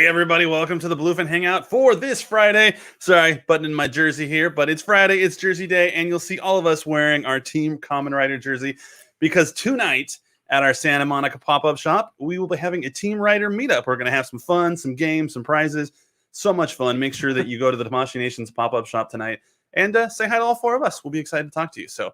Hey everybody, welcome to the Bluefin Hangout for this Friday. Sorry, buttoning my jersey here, but it's Friday, it's Jersey Day, and you'll see all of us wearing our Team Kamen Rider jersey because tonight at our Santa Monica pop-up shop, we will be having a Team Rider meetup. We're going to have some fun, some games, some prizes. So much fun. Make sure that you go to the Tamashii Nation's pop-up shop tonight and say hi to all four of us. We'll be excited to talk to you. So,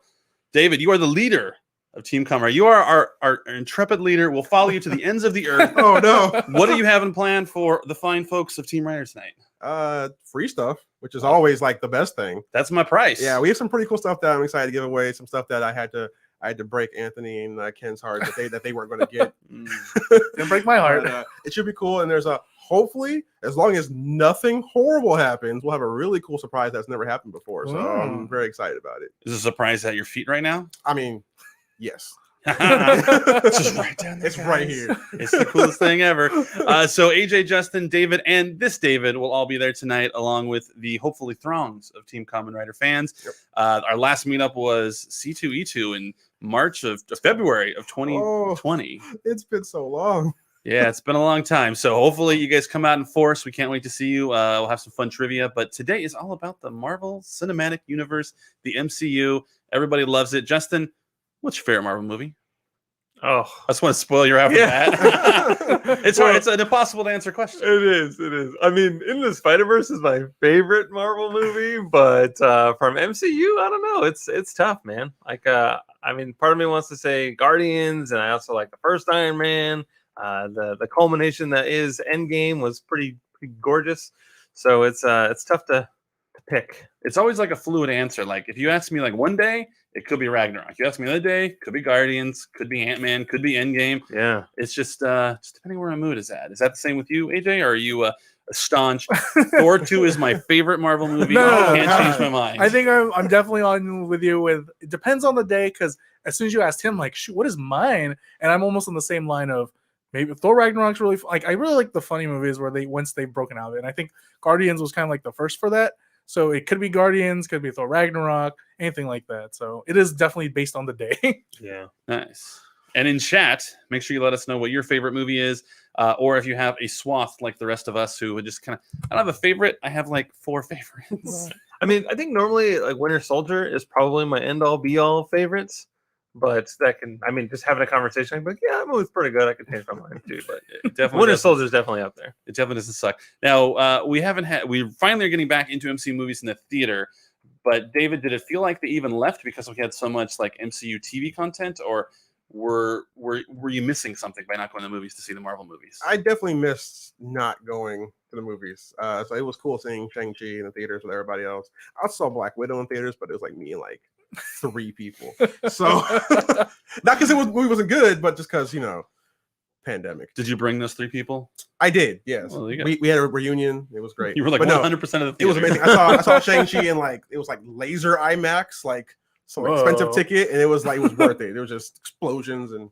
David, you are the leader of Team Kamen Rider. You are our intrepid leader. We'll follow you to the ends of the earth. Oh no! What are you having planned for the fine folks of Team Rider tonight? Free stuff, which is always like the best thing. That's my price. Yeah, we have some pretty cool stuff that I'm excited to give away. Some stuff that I had to break Anthony and Ken's heart that they weren't going to get. Didn't break my heart. But, it should be cool. And there's hopefully, as long as nothing horrible happens, we'll have a really cool surprise that's never happened before. So I'm very excited about it. Is a surprise at your feet right now? I mean, yes. It's just right down there. It's right here. It's the coolest thing ever. So AJ, Justin, David, and this David will all be there tonight, along with the hopefully throngs of Team Kamen Rider fans. Yep. Our last meetup was C2E2 in February of 2020. It's been so long. Yeah, it's been a long time. So hopefully you guys come out in force. We can't wait to see you. We'll have some fun trivia. But today is all about the Marvel Cinematic Universe, the MCU. Everybody loves it. Justin, what's your favorite Marvel movie? Oh, I just want to spoil your after that. It's hard. It's an impossible to answer question. It is. I mean, In the Spider-Verse is my favorite Marvel movie, but from MCU, I don't know. It's tough, man. Like, I mean, part of me wants to say Guardians, and I also like the first Iron Man. The culmination that is Endgame was pretty gorgeous. So it's tough to pick. It's always like a fluid answer. Like if you ask me like one day, it could be Ragnarok. If you ask me another day, could be Guardians, could be Ant-Man, could be Endgame. Yeah. It's just depending where my mood is at. Is that the same with you, AJ? Or are you a staunch Thor 2 is my favorite Marvel movie? No, can't change my mind. I think I'm definitely on with you with it depends on the day, because as soon as you asked him, like, shoot, what is mine? And I'm almost on the same line of maybe Thor Ragnarok's really like I really like the funny movies where once they've broken out of it. And I think Guardians was kind of like the first for that. So it could be Guardians, could be Thor Ragnarok, anything like that. So it is definitely based on the day. Yeah. Nice. And in chat, make sure you let us know what your favorite movie is, or if you have a swath like the rest of us who would just kind of, I don't have a favorite. I have like 4 favorites. I mean, I think normally like Winter Soldier is probably my end-all be-all favorites. But that can, I mean, just having a conversation, I'm like, yeah, that movie's pretty good. I could change my mind too. But definitely Winter Soldier is definitely up there. It definitely doesn't suck. Now, we finally are getting back into MCU movies in the theater. But David, did it feel like they even left because we had so much like MCU TV content, or were you missing something by not going to the movies to see the Marvel movies? I definitely missed not going to the movies. So it was cool seeing Shang-Chi in the theaters with everybody else. I saw Black Widow in theaters, but it was like me and like 3 people. So not because the movie wasn't good, but just because, pandemic. Did you bring those 3 people? I did, yes. Well, we had a reunion. It was great. You were like 100% of the theater. It was amazing. I saw Shang-Chi in like it was like laser IMAX, like some expensive ticket, and it was worth it. There was just explosions and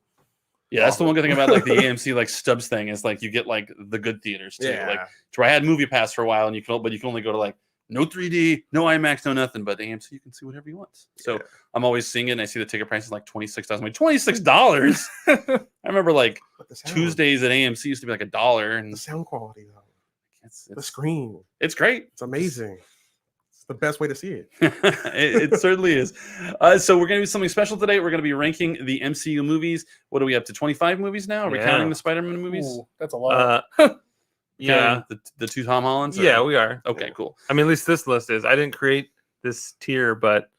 that's the one good thing about like the AMC like Stubs thing is like you get like the good theaters too. Yeah. Like I had Movie Pass for a while, and you can only go to like no 3D, no IMAX, no nothing, but AMC you can see whatever you want. So I'm always seeing it, and I see the ticket price is like $26. I'm like $26. I remember like Tuesdays at AMC used to be like $1, and the sound quality though, it's the screen, it's great. It's amazing. It's the best way to see it. It certainly is. So we're going to do something special today. We're going to be ranking the MCU movies. What are we up to? 25 movies now? Are we counting the Spider-Man movies? Ooh, that's a lot. Yeah, the 2 Tom Hollands. Yeah, we are. Okay, cool. I mean, at least this list is. I didn't create this tier, but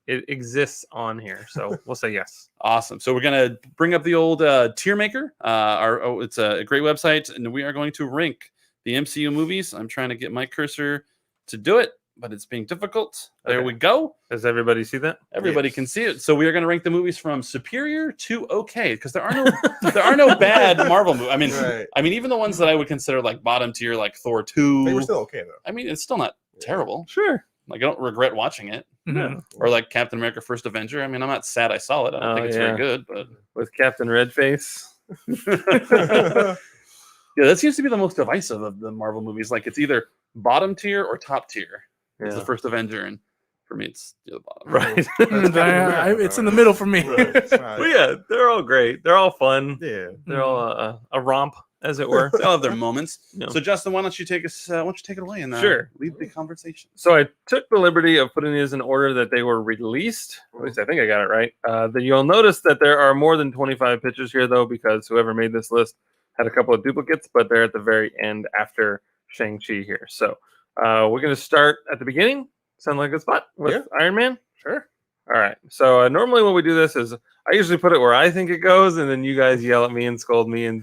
it exists on here, so we'll say yes. Awesome. So we're gonna bring up the old tier maker. It's a great website, and we are going to rank the MCU movies. I'm trying to get my cursor to do it, but it's being difficult. There we go. Does everybody see that? Everybody can see it. So we are going to rank the movies from superior to okay, because there are no bad Marvel movies. I mean, even the ones that I would consider like bottom tier, like Thor 2. They were still okay though. I mean, it's still not terrible. Sure. Like I don't regret watching it. Mm-hmm. Or like Captain America: First Avenger. I mean, I'm not sad I saw it. I don't think it's very good, but with Captain Redface. Yeah, that seems to be the most divisive of the Marvel movies. Like it's either bottom tier or top tier. It's the First Avenger, and for me, it's the bottom. Right. It's in the middle for me. Right. Well, yeah, they're all great. They're all fun. Yeah. They're all a romp. as it were. They all have their moments. No. So Justin, why don't you take us? Why don't you take it away and Sure. lead the conversation? So I took the liberty of putting these in order that they were released. At least I think I got it right. You'll notice that there are more than 25 pictures here, though, because whoever made this list had a couple of duplicates, but they're at the very end after Shang-Chi here. So we're going to start at the beginning. Sound like a good spot with Iron Man? Sure. All right. So normally when we do this is I usually put it where I think it goes, and then you guys yell at me and scold me and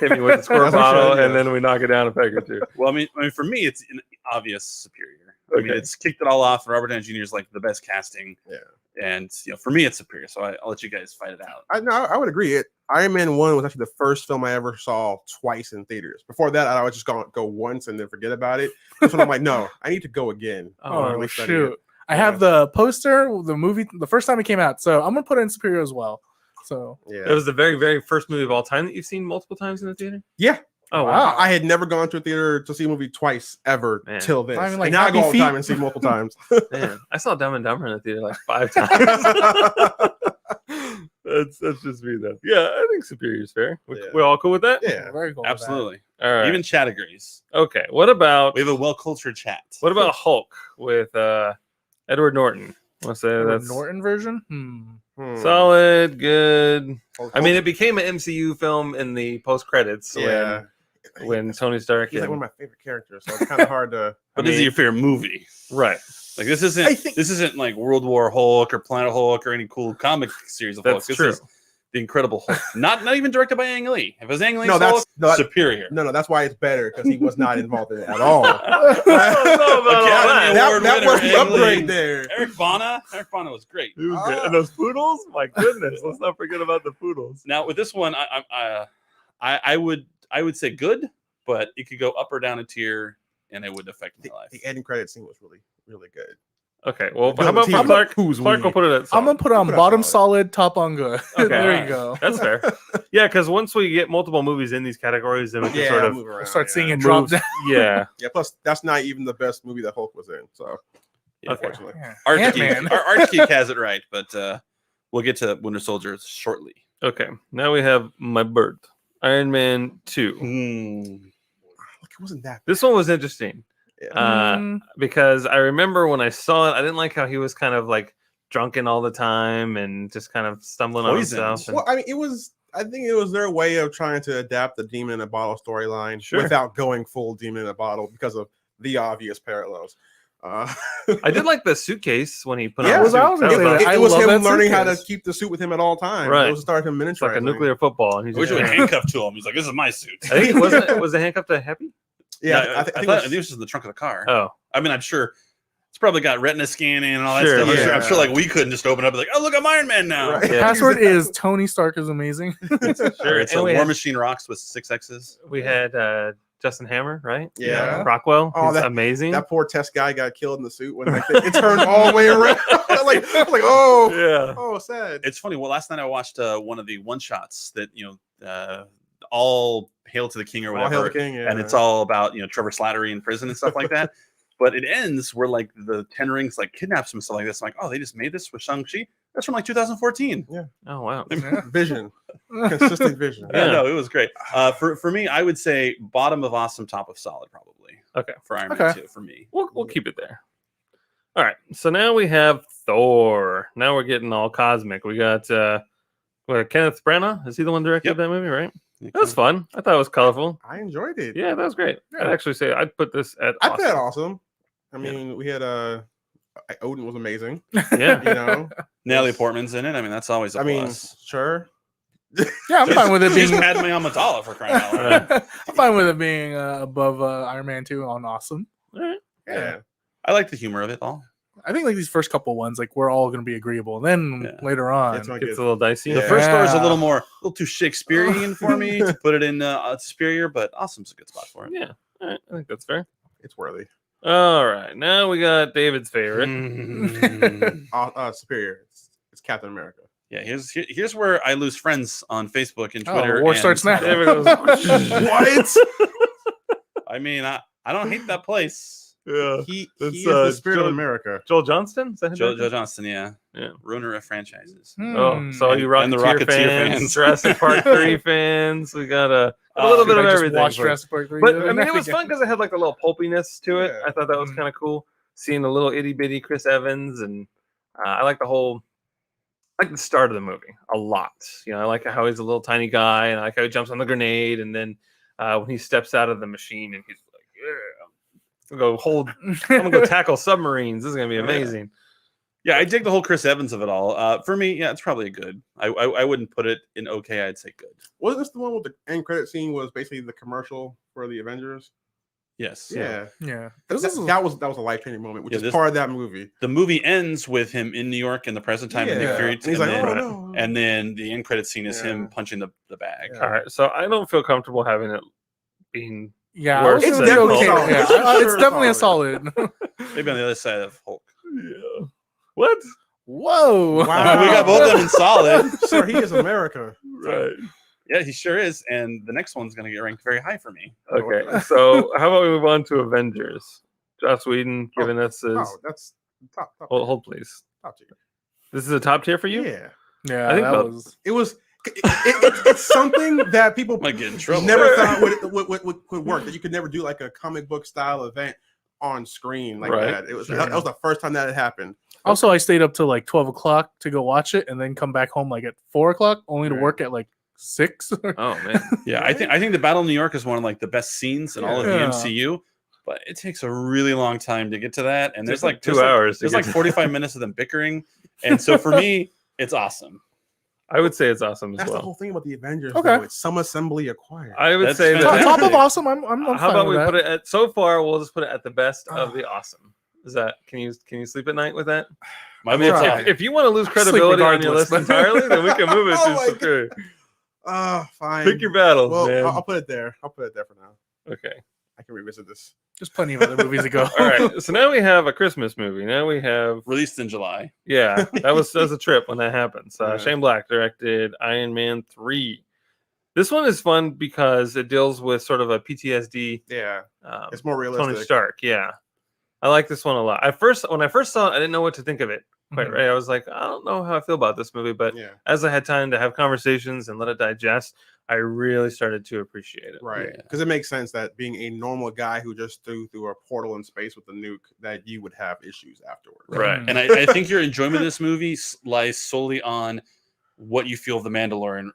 hit me with the squirt bottle, and then we knock it down a peg or two. Well, I mean, for me, it's an obvious superior. I mean, it's kicked it all off. Robert Downey Jr. is like the best casting. Yeah. And for me, it's superior. So I'll let you guys fight it out. I would agree. Iron Man 1 was actually the first film I ever saw twice in theaters. Before that, I would just go once and then forget about it. That's when I'm like, no, I need to go again. Oh, shoot. I have the poster, the movie, the first time it came out. So I'm going to put it in superior as well. So it was the very, very first movie of all time that you've seen multiple times in the theater? Yeah. Oh, wow. I had never gone to a theater to see a movie twice ever till this. I mean, like, and now I go all the time and see multiple times. Man, I saw Dumb and Dumber in the theater like 5 times. That's just me, though. Yeah, I think superior is fair. We're all cool with that? Yeah. very cool. Absolutely. All right. Even chat agrees. Okay. What about We have a well-cultured chat. What about Hulk with Edward Norton? Want to say that's Norton version? solid, good. I mean, it became an MCU film in the post credits. Yeah. When Tony Stark. He's like one of my favorite characters, so it's kind of hard to. But this is your favorite movie, right? Like this isn't like World War Hulk or Planet Hulk or any cool comic series of Hulk. That's This true. is the Incredible Hulk. not even directed by Ang Lee. If it was Ang Lee's No, Hulk, that's superior. No, that's why it's better because he was not involved in it at all. Academy Award that winner, was the Ang upgrade Lee. there. Eric Bana was great. He was great. And those poodles, my goodness, let's not forget about the poodles. Now with this one, I would say good, but it could go up or down a tier, and it would affect my life. The ending credit scene was really, really good. Okay, well, No, how about the team- Clark? who's Clark will we? put it at. I'm going to put it on Put it bottom solid. solid, top on good. Okay, There alright. you go. That's fair. Yeah, because once we get multiple movies in these categories, then we can sort of move around, Start seeing it move. drop down. Yeah. Yeah, plus that's not even the best movie that Hulk was in. So Okay. unfortunately, Ant-Man. Our Art Geek has it right, but we'll get to Winter Soldier shortly. Okay. Now we have my bird, Iron Man 2. Look, it wasn't that. This one was interesting. Yeah. Because I remember when I saw it, I didn't like how he was kind of like drunken all the time and just kind of stumbling on Poisoned. himself. And, Well, I mean, it was. I think it was their way of trying to adapt the Demon in a Bottle storyline Sure. without going full Demon in a Bottle because of the obvious parallels. I did like the suitcase when he put Yeah, on the I suit. was That gonna was say nice. that. It I was love him that learning how to suitcase. keep the suit with him at all times. Right. It was starting to It's like a miniaturizing. nuclear football. And he's I wish just, we were handcuffed to him. He's like, "This is my suit." I think was it handcuffed to Happy? Yeah, No, I think it was just in the trunk of the car. Oh, I mean, I'm sure it's probably got retina scanning and all that Sure, stuff. yeah. I'm sure like we couldn't just open up and be like, "Oh, look, I'm Iron Man now." Right. Yeah. Password is Tony Stark is amazing. Sure. It's And a we War had- Machine Rocks with 6 X's. we had Justin Hammer, right? Yeah. Rockwell. Oh, He's that- amazing. that poor test guy got killed in the suit when like, it turned all the way around. I'm like, oh, yeah. oh, sad. It's funny. Well, last night I watched one of the one shots that all hail to the king or All hail whatever, the king, yeah. and it's all about Trevor Slattery in prison and stuff like that. But it ends where like the Ten Rings like kidnaps him and stuff like this. I'm like, oh, they just made this with Shang-Chi. That's from like 2014. Oh wow. vision, consistent vision. Yeah, Yeah. no, it was great. For me, I would say bottom of awesome, top of solid, probably. Okay. For Iron Man Okay. 2, for me. We'll keep it there. All right. So now we have Thor. Now we're getting all cosmic. We got Kenneth Branagh. Is he the one directed Yep. that movie, right? That was fun. I thought it was colorful. I enjoyed it. Yeah, that was great. Yeah. I'd actually say I'd put this at I awesome. thought awesome. I mean, we had Odin was amazing. Yeah. You know, Natalie Portman's in it. I mean, that's always a I mean, plus. sure. Yeah, I'm fine with it She's being. Padme Amidala for crying out loud. I'm fine with it being above Iron Man 2 on awesome. All right. Yeah. I like the humor of it all. I think like these first couple ones, like we're all going to be agreeable. Then Yeah. later on, That's what I Gets get. a little dicey. The Yeah. first Thor is a Yeah. little too Shakespearean for me to put it in superior, but awesome's a good spot for it. Yeah. All right. I think that's fair. It's worthy. All right. Now we got David's favorite. Superior. It's Captain America. Yeah, here's where I lose friends on Facebook and Twitter. war and- starts now. David goes, What? I mean, I don't hate that place. Yeah. He That's, is the spirit of Joe- America. Joel Johnston? Is that his Joe name? Johnston, yeah. Yeah. Ruiner of franchises. Oh, so all you And the Rocketeer Rocketeer fans, fans. Jurassic Park 3 fans, we got A little bit of I just everything. watched but- Jurassic Park 3. But the other I mean, night it was again. fun because it had like a little pulpiness to it. Yeah. I thought that was Mhm. kind of cool. Seeing a little itty bitty Chris Evans, and I like I like the start of the movie a lot. You know, I like how he's a little tiny guy, and I like how he jumps on the grenade, and then when he steps out of the machine, and he's like, "Yeah, I'm gonna go tackle submarines. This is gonna be amazing." Yeah, I dig the whole Chris Evans of it all. For me, yeah, it's probably a good. I wouldn't put it in okay. I'd say good. Wasn't this the one with the end credit scene? Was basically the commercial for the Avengers? Yes. Yeah, Yeah. that, This is that was a life changing moment, which Yeah, is this- part of that movie. The movie ends with him in New York in the present time of Nick Yeah. Fury, And he's like, then, "Oh no!" and then the end credit scene is him Yeah. punching the bag. Yeah. All right, so I don't feel comfortable having it being. yeah, Worse I was than gonna Hulk. say, Solid. yeah, It's for it's sure definitely solid. a solid. Maybe on the other side of Hulk. Yeah. What? Whoa! Wow. We got both of them in solid. Sir, he is America. Right. Yeah, he sure is. And the next one's going to get ranked very high for me. Okay, so how about we move on to Avengers? Joss Whedon giving us his. Oh, that's top Hold, please. top tier. This is a top tier for you. Yeah, Yeah, I think that both. was. it was. It's something that people Might get in trouble. never thought would work. That you could never do like a comic book style event on screen like Right. that. It was Sure. that was the first time that had happened. Also, I stayed up till like 12 o'clock to go watch it, and then come back home like at 4 o'clock, only to Right. work at like 6. Oh man. Yeah, I think the Battle of New York is one of like the best scenes in all of the Yeah. MCU. But it takes a really long time to get to that. And there's It's like like 2 there's like- hours to There's get like to 45 minutes of them bickering. And so for me, it's awesome. I would say it's awesome as That's the well. whole thing about the Avengers. Okay. Though. It's some assembly acquired. I would That's say fantastic. that. Top of awesome. I'm How fine about with we that. put it at? So far, we'll just put it at the best of the awesome. Is that? Can you sleep at night with that? My I mean, try. if you want to lose Sleep credibility on your regardless, list but- entirely, then we can move it Oh to my superior. Fine. Pick your battles, Well, man. I'll put it there. I'll put it there for now. Okay. I can revisit this. There's plenty of other movies to go. All right. So now we have a Christmas movie. Now we have Released in July. yeah. That was a trip when that happened. So Yeah. Shane Black directed Iron Man 3. This one is fun because it deals with sort of a PTSD. Yeah, Um, it's more realistic. Tony Stark. Yeah. I like this one a lot. When I first saw it, I didn't know what to think of it. Quite Mhm. right. I was like, I don't know how I feel about this movie, but Yeah, as I had time to have conversations and let it digest, I really started to appreciate it. right. Yeah. Because it makes sense that being a normal guy who just threw through a portal in space with a nuke, that you would have issues afterwards. Right. And I think your enjoyment of this movie lies solely on what you feel of the Mandalorian.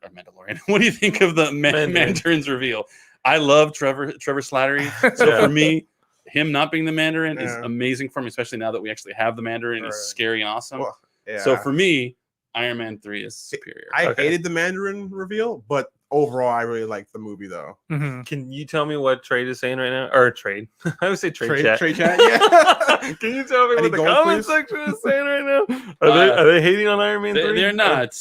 What do you think of the Mandarin. Mandarin's reveal? I love Trevor Slattery. So Yeah. for me, him not being the Mandarin is Yeah. amazing for me, especially now that we actually have the Mandarin. It's Right. scary and awesome. Well, yeah. So for me, Iron Man 3 is superior. I Okay. hated the Mandarin reveal, but overall, I really liked the movie though. Mhm. Can you tell me what Trade is saying right now? Or Trade. I would say Trade Chat. Trade chat, yeah. Can you tell me Any what the gold, comment please? section is saying right now? Are they hating on Iron Man 3? They're not.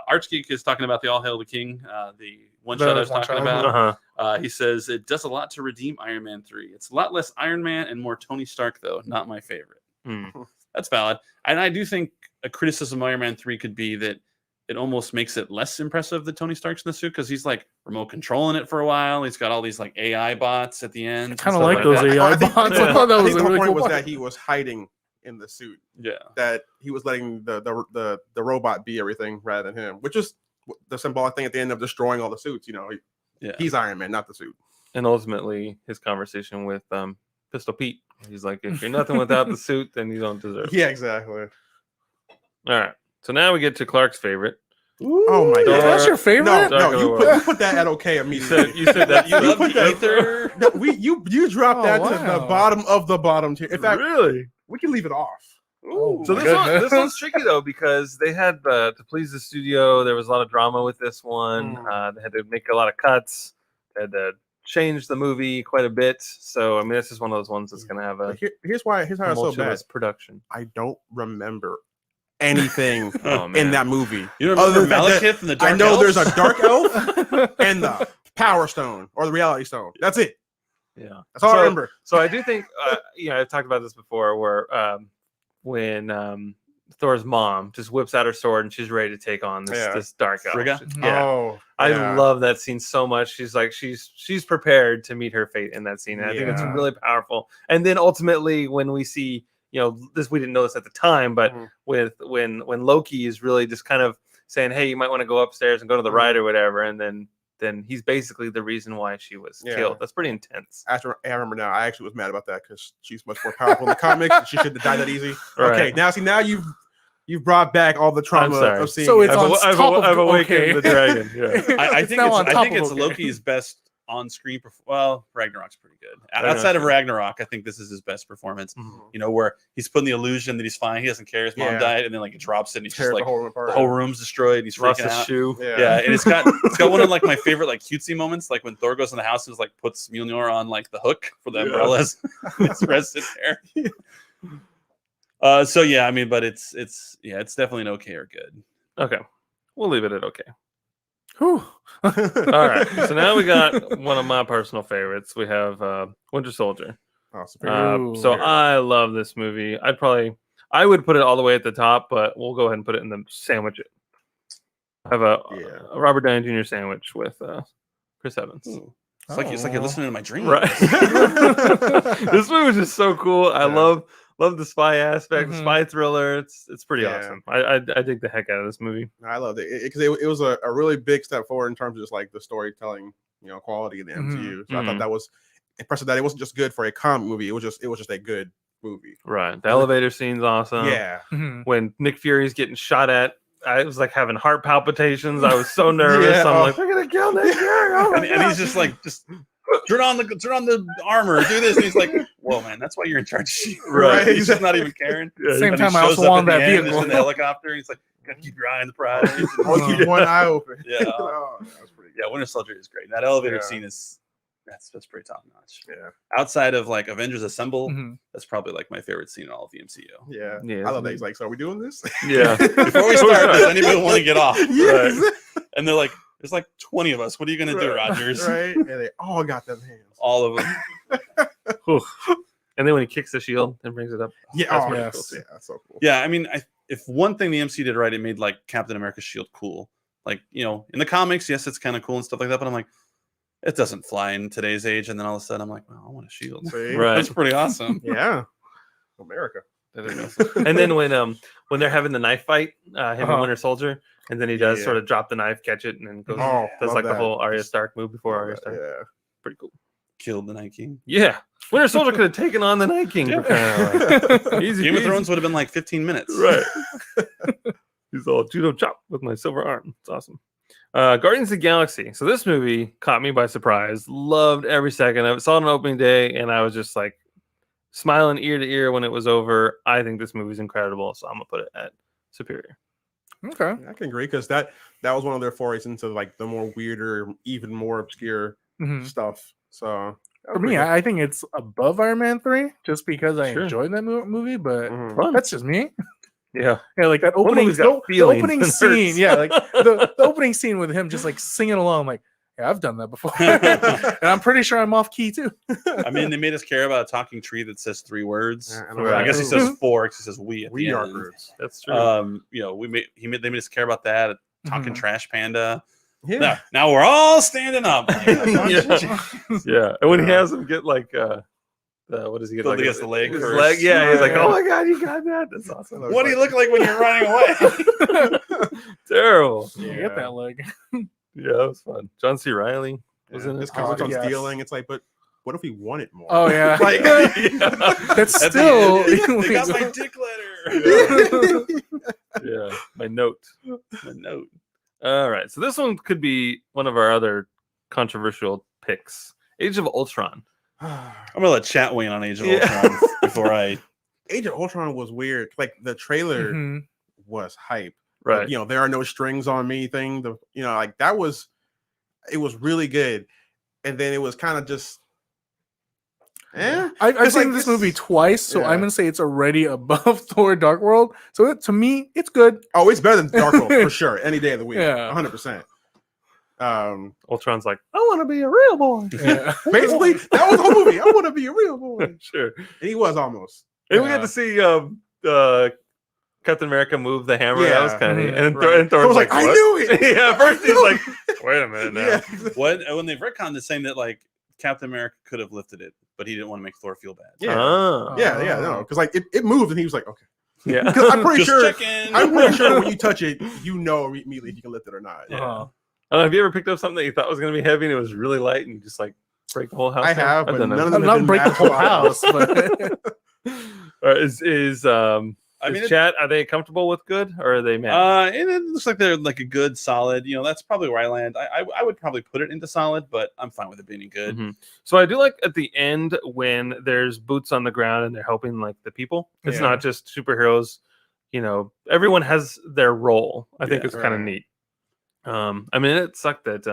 Archgeek is talking about the All Hail the King, the one The shot I was one talking shot. about. Uh-huh. He says it does a lot to redeem Iron Man 3. It's a lot less Iron Man and more Tony Stark, though. Not my favorite. Hmm. That's valid. And I do think a criticism of Iron Man 3 could be that it almost makes it less impressive that Tony Stark's in the suit because he's like remote controlling it for a while. He's got all these like AI bots at the end. Kind and of stuff like those that. AI I think- bots. yeah. I thought that I was think a the whole really point cool was part. that he was hiding in the suit. Yeah. That he was letting the robot be everything rather than him, which is the symbolic thing at the end of destroying all the suits. You know, Yeah. he's Iron Man, not the suit. And ultimately, his conversation with Pistol Pete. He's like, if you're nothing without the suit, then you don't deserve it. Yeah, exactly. All right. So now we get to Clark's favorite. Oh my Thor- god. That's your favorite? No, Dark no, of you the put that at okay You immediately. said that you You love put the the ether. ether. No, you dropped Oh, that to the wow. bottom of the bottom tier. In fact, Really? we can leave it off. Oh, So my this goodness. one's tricky though because they had to please the studio. There was a lot of drama with this one. They had to make a lot of cuts. They had to change the movie quite a bit. So I mean, this is one of those ones that's going to have a Here's how it's so bad. tumultuous production. I don't remember anything Oh man, in that movie. You don't Other remember than Malekith and the Dark I know Elves? there's a dark elf and the Power Stone or the Reality Stone. That's it. yeah. That's all I remember. So I do think, I've talked about this before, where when Thor's mom just whips out her sword and she's ready to take on this, Yeah. this dark elf. Frigga? Yeah. Oh, I yeah. love that scene so much. She's like she's prepared to meet her fate in that scene. And I think it's Yeah. really powerful. And then ultimately when we see, this we didn't know this at the time, but Mhm. with when Loki is really just kind of saying, hey, you might want to go upstairs and go to the Mhm. right or whatever, and then then he's basically the reason why she was killed. That's pretty intense. I remember now. I actually was mad about that because she's much more powerful in the comics. And she shouldn't have died that easy. Right. Okay, now you've brought back all the trauma of seeing. So it's it. I've awakened the dragon. Yeah. I think it's Loki's best on-screen. Ragnarok's pretty good. Outside of Ragnarok, I think this is his best performance. You know, where he's putting the illusion that he's fine, he doesn't care, his mom died, and then like he drops it, and he's just like the whole room's destroyed, and he's Lost freaking his out. shoe. Yeah, and it's got one of like my favorite like cutesy moments, like when Thor goes in the house and like puts Mjolnir on like the hook for the umbrellas. It's rested there. So yeah, I mean, but it's definitely an okay or good. Okay, we'll leave it at okay. Whew. All right, so now we got one of my personal favorites. We have Winter Soldier. Awesome. So I love this movie. I would put it all the way at the top, but we'll go ahead and put it in the sandwich. I have a Robert Downey Jr. sandwich with Chris Evans. Ooh. It's like you're listening to my dream. Right. This movie was just so cool. I love the spy aspect, the spy thriller. It's pretty awesome. I dig the heck out of this movie. I loved it because it was a really big step forward in terms of just like the storytelling, quality in the MCU. So I thought that was impressive. That it wasn't just good for a comic movie. It was just a good movie. Right. The elevator scene's awesome. Yeah. When Nick Fury's getting shot at, I was like having heart palpitations. I was so nervous. I'm like, they're gonna kill Nick Fury. And he's just like, turn on the armor, do this. And he's like, whoa, man, that's why you're in charge of S.H.I.E.L.D. Right. He's just not even caring. Same time I also wanted that vehicle. Just in the helicopter. And he's like, gotta keep your eye on the prize. Keep one eye open. Yeah. That's pretty good. Yeah, Winter Soldier is great. That elevator scene is that's pretty top notch. Yeah. Outside of like Avengers Assemble, that's probably like my favorite scene in all of the MCU. Yeah. I love that. He's like, so are we doing this? Yeah. Before we start, does anybody want to get off? Yes. Right. And they're like, there's like 20 of us. What are you gonna do, Rogers? Right. And they all got them hands. All of them. And then when he kicks the shield and brings it up. Yeah. That's Oh, really yes. cool. Yeah. That's so cool. Yeah, I mean, if one thing the MCU did right, it made like Captain America's shield cool. Like, in the comics, yes, it's kind of cool and stuff like that, but I'm like, it doesn't fly in today's age. And then all of a sudden, I'm like, well, I want a shield. See? Right. That's pretty awesome. Yeah. America. That is awesome. And then when they're having the knife fight, him and Winter Soldier, and then he does sort of drop the knife, catch it, and then goes does like the whole Arya Stark move before Arya Stark. Yeah. Pretty cool. Killed the Night King. Yeah. Winter Soldier could have taken on the Night King. Easy. Game of Thrones would have been like 15 minutes. Right. He's all judo chop with my silver arm. It's awesome. Guardians of the Galaxy. So this movie caught me by surprise. Loved every second of it. Saw it on opening day, and I was just like smiling ear to ear when it was over. I think this movie's incredible, so I'm gonna put it at superior. Okay. I can agree because that was one of their forays into like the more weirder, even more obscure stuff. So for me, I think it's above Iron Man 3 just because I enjoyed that movie, but that's just me. Yeah, like that opening scene. Yeah, like the opening scene with him just like singing along. Like, yeah, I've done that before, and I'm pretty sure I'm off key too. I mean, they made us care about a talking tree that says 3 words. I guess he says 4 because he says we. We are groups. That's true. They made us care about that. Talking trash panda. Yeah. Now we're all standing up. Yeah. And when he has him get like what does he get? Like his leg. His leg. Yeah, he's like, oh my god, you got that. That's awesome. What do you look like when you're running away? Terrible. You get that leg. Yeah, that was fun. John C. Reilly was in it. This comes on stealing. It's like, but what if we wanted more? Oh yeah. Like that's still they got my dick letter. Yeah, my note. All right, so this one could be one of our other controversial picks. Age of Ultron. I'm gonna let chat weigh in on Age of Ultron before I. Age of Ultron was weird. Like the trailer was hype. Right. There are no strings on me thing. Like that was, it was really good. And then it was kind of just, I've seen this movie twice, so I'm gonna say it's already above Thor: Dark World. So to me, it's good. Oh, it's better than Dark World for sure. Any day of the week, 100%. Ultron's like, I want to be a real boy. Yeah. Basically, that was the whole movie. I want to be a real boy. Sure. And he was almost. And we got to see Captain America move the hammer. That was kind of neat. And Thor was like, I knew it. Yeah, first he's like, wait a minute now. Yeah. When they've retconned it, saying that like Captain America could have lifted it, but he didn't want to make Thor feel bad. Yeah. No. Because like it moved and he was like, okay. Yeah. Because I'm pretty Just sure checking. I'm pretty sure when you touch it, you know immediately if you can lift it or not. Yeah. Have you ever picked up something that you thought was going to be heavy and it was really light and you just like break the whole house? I down? have, I've but done that. none of them Not have break the been whole house. but I mean, mean, chat, are they comfortable with good or are they mad? And it looks like they're like a good solid. That's probably where I land. I would probably put it into solid, but I'm fine with it being good. Mhm. So I do like at the end when there's boots on the ground and they're helping like the people. It's Yeah. not just superheroes. Everyone has their role. I think Yeah, it's kind of right. neat. I mean, it sucked that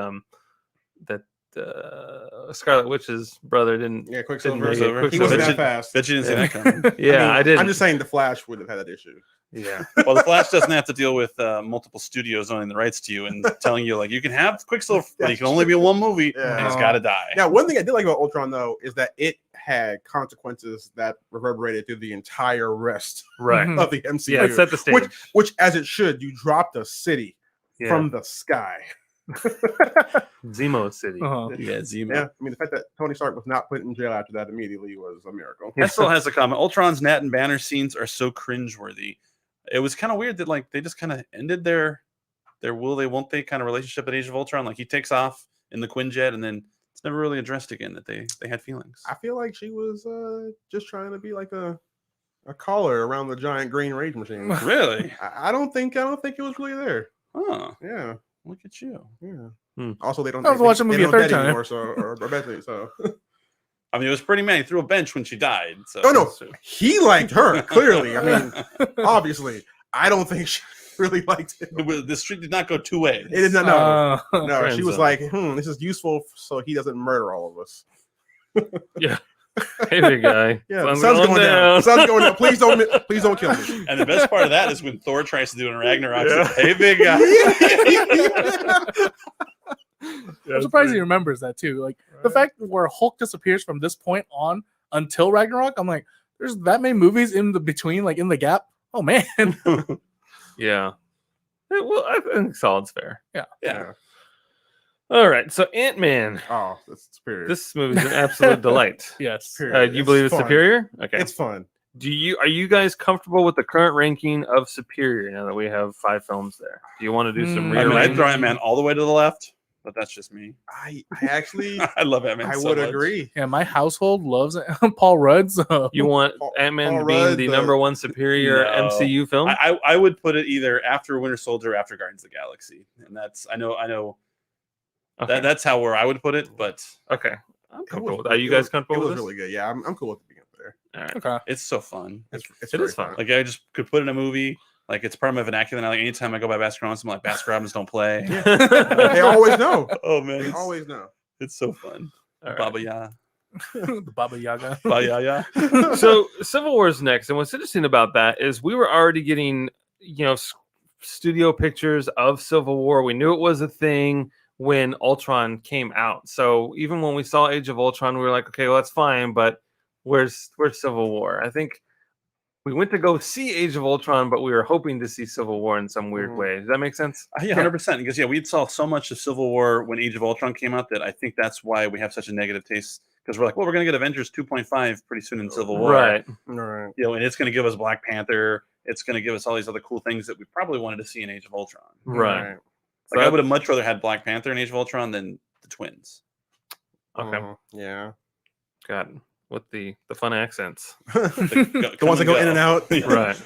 Scarlet Witch's brother didn't. Yeah, Didn't Quicksilver. make it. He Quicksilver. wasn't Bet that you- fast. Bet you didn't see Yeah. that coming. Yeah, I didn't. I'm just saying the Flash would have had that issue. Yeah. Well, the Flash doesn't have to deal with multiple studios owning the rights to you and telling you like you can have Quicksilver, but he can only be in one movie Yeah. and he's got to die. Now, one thing I did like about Ultron though is that it had consequences that reverberated through the entire rest Right. Mhm. of the MCU. Yeah, it set the stage. which, as it should, you dropped a city Yeah. from the sky. Zemo City. Uh-huh. Yeah, Zemo. Yeah, I mean the fact that Tony Stark was not put in jail after that immediately was a miracle. Hessel has a comment. Ultron's Nat and Banner scenes are so cringeworthy. It was kind of weird that like they just kind of ended their will they won't they kind of relationship at Age of Ultron. Like he takes off in the Quinjet and then it's never really addressed again that they had feelings. I feel like she was just trying to be like a collar around the giant green rage machine. Really? I don't think it was really there. Oh, Yeah, look at you. yeah. Hmm. Also, they don't. I have to watch the they movie a don't third dead time. anymore, so or Betsy. So. I mean, it was pretty mad. He threw a bench when she died. So Oh no, he liked her clearly. I mean, obviously, I don't think she really liked him. The street did not go two ways. It did not. No, no. Friend She was zone. like, this is useful, so he doesn't murder all of us. Hey, big guy. Yeah, the sun's going down. The sun's going down. Please don't kill me. And the best part of that is when Thor tries to do it in Ragnarok. Yeah. Says, hey, big guy. I'm surprised he remembers that too. Like the fact where Hulk disappears from this point on until Ragnarok, I'm like, there's that many movies in the between, like in the gap. Oh man. Yeah. Well, I think solid's fair. Yeah. All right. So Ant-Man. Oh, that's superior. This movie's an absolute delight. Yes. Superior. You believe it's fun. superior? Okay. It's fun. Are you guys comfortable with the current ranking of superior now that we have 5 films there? Do you want to do some I I mean, rearranging? I'd throw Ant-Man all the way to the left, but that's just me. I actually, I love Ant-Man I so would much. agree. Yeah, my household loves Paul Rudd. So You want Paul- Ant-Man Paul being Rudd, the the- number one superior No. MCU film? I would put it either after Winter Soldier or after Guardians of the Galaxy. And that's I know Okay. that's how where I would put it, but Okay. I'm It comfortable was- with that. Are you it guys was- comfortable It with was this? really good. Yeah, I'm cool with it being up there. All right. okay. it's so fun. It's It very is fun. Like I just could put it in a movie. Like it's part of my vernacular. Like anytime I go by Baskin Robbins, I'm like Baskin Robbins don't play. They always know. Oh man, They it's, always know. it's so fun. All right. Baba Ya, The Baba Yaga. Ba Ya Ya. So Civil War's next, and what's interesting about that is we were already getting, studio pictures of Civil War. We knew it was a thing when Ultron came out. So even when we saw Age of Ultron, we were like, okay, well that's fine, but where's Civil War? I think we went to go see Age of Ultron, but we were hoping to see Civil War in some weird Mhm. way. Does that make sense? Yeah, 100%. Because we saw so much of Civil War when Age of Ultron came out that I think that's why we have such a negative taste. Because we're like, well, we're gonna get Avengers 2.5 pretty soon in Civil War, Right. All right. And it's gonna give us Black Panther. It's gonna give us all these other cool things that we probably wanted to see in Age of Ultron. Right. So Like I would have much rather had Black Panther in Age of Ultron than the twins. Okay. Yeah. Got it. With the fun accents. The ones that go in and out. Right.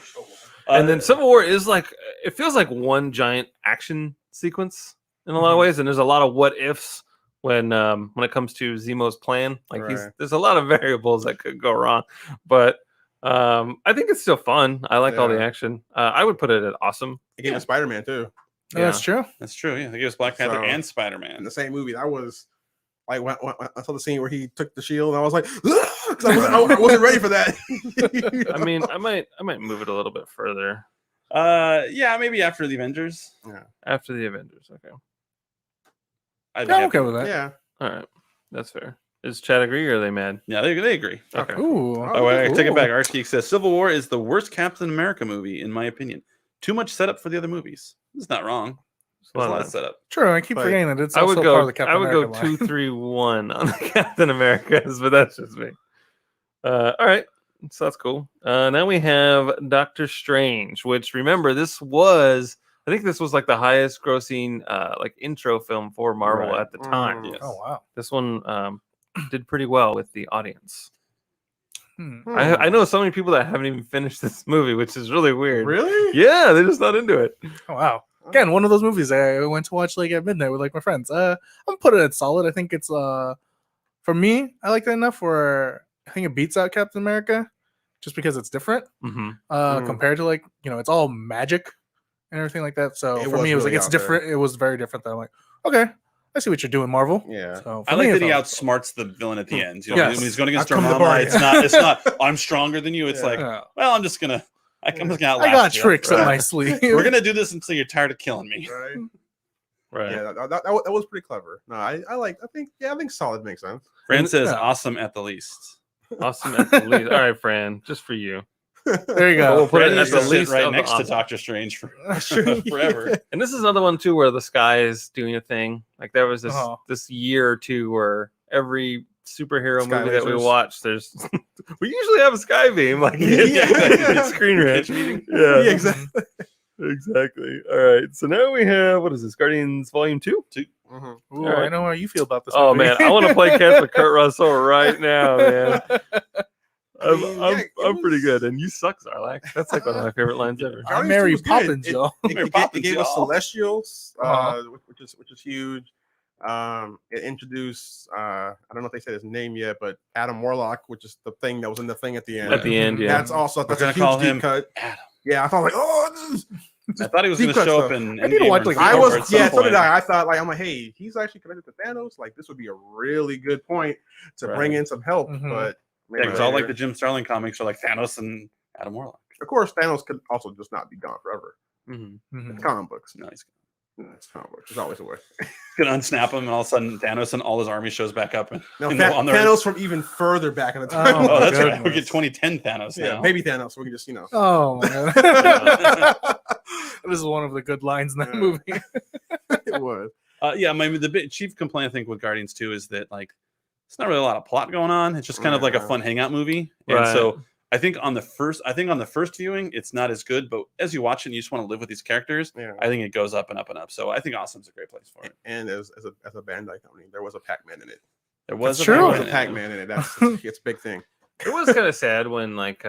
And then Civil War is like, it feels like one giant action sequence in a lot of ways, and there's a lot of what ifs when it comes to Zemo's plan. Like Right. there's a lot of variables that could go wrong, but I think it's still fun. I like all the Yeah. action. I would put it at awesome. It gave us Spider-Man too Yeah, that's true. That's true. Yeah, they gave us Black Panther So- and in Spider-Man. the same movie. That was like when I saw the scene where he took the shield, and I was like, because I wasn't ready for that. I mean, I might move it a little bit further Yeah, maybe after the Avengers. after the Avengers. Okay. I'd be Yeah, I'm happy okay with that. Yeah. All right. That's fair. Is Chad agree or are they mad? Yeah, they agree. Okay. Ooh. Oh, wait, I take it Ooh. back. Archgeek says Civil War is the worst Captain America movie, in my opinion. Too much setup for the other movies. It's not wrong. There's a lot of setup. True, I keep But forgetting that it's I also would part of go. the Captain I would go America line. 2-3-1 on the Captain Americas, but that's just me. All right, so that's cool. Now we have Doctor Strange, which remember this was I think this was like the highest grossing like intro film for Marvel Right. at the time. Mm. Yes. Oh wow. This one did pretty well with the audience. Hmm. I know so many people that haven't even finished this movie, which is really weird. Really? Yeah, they're just not into it. Oh wow. Again, one of those movies I went to watch like at midnight with like my friends. I'm putting it solid. I think it's for me, I like that enough where I think it beats out Captain America just because it's different Mm-hmm. compared to like, it's all magic and everything like that. So It for was me, it was really like it's out there. different. It was very different. That I'm like, okay, I see what you're doing, Marvel. Yeah. So I for like me, that he it felt- outsmarts the villain at the end. You know, Yes. when he's going against I've come to Dormammu, party. it's not I'm stronger than you. It's Yeah. like, Yeah. well, I'm just gonna I outlast got you. tricks Right. up my sleeve. We're gonna do this until you're tired of killing me. Right. Right. Yeah, that was pretty clever. No, I think solid makes sense. Fran says Yeah. awesome at the least. Awesome at the least. All right, Fran, just for you. There you We'll go. put it Fran at needs the to sit least right of the next to awesome. Doctor Strange for Sure. forever. And this is another one too where the sky is doing a thing. Like there was this year or two where every superhero Sky movie that we lasers. watch, there's we usually have a sky beam like Yeah. screen rant. meeting. Yeah, Yeah, exactly. exactly. All right, so now we have what is this? Guardians Volume 2. Mhm. Ooh, All right. I know how you feel about this. Oh movie. man, I want to play catch with Kurt Russell right now, man. I'm, mean, I'm, yeah, it I'm pretty was- good, and you suck, Zarlak. That's like one of my favorite lines ever. I'm Guardians Mary 2 was good. Poppins, It- y'all. Mary It Poppins, gave us y'all. Celestials, Uh-huh. which is huge. It introduced I don't know if they said his name yet, but Adam Warlock, which is the thing that was in the thing at the end. At the end, yeah. That's also We're that's gonna a huge call deep him cut. Adam. Yeah, I thought like, oh, this is I thought he was deep going to cut show stuff. up in. I need to Endgame watch, or like, Civil I War was at some yeah, so did point. I. I thought like I'm like, hey, he's actually connected to Thanos. Like this would be a really good point to bring Right. in some help. Mhm. But Yeah, because all like the Jim Starlin comics are like Thanos and Adam Warlock. of course Thanos could also just not be gone forever. Mm-hmm. Mhm. It's comic books. No, he's It's comic books. There's always a way. gonna unsnap him, and all of a sudden Thanos and all his army shows back up. And, No, in the- on their- Thanos from even further back in the time. Oh, Oh, that's right. We goodness. get 2010 Thanos yeah, now. baby Thanos. So we can just Oh my god. This is one of the good lines in that Yeah. movie. it was. Yeah, the chief complaint I think with Guardians 2 is that like it's not really a lot of plot going on. It's just kind of like a Yeah. fun hangout movie. And Right. so I think on the first viewing, it's not as good. But as you watch it, and you just want to live with these characters. Yeah. I think it goes up and up and up. So I think Awesome's a great place for it. And as a Bandai company, there was a Pac-Man in it. There was That's a true. There was Pac-Man a in it. Pac-Man in it. That's it's a big thing. It was kind of sad when like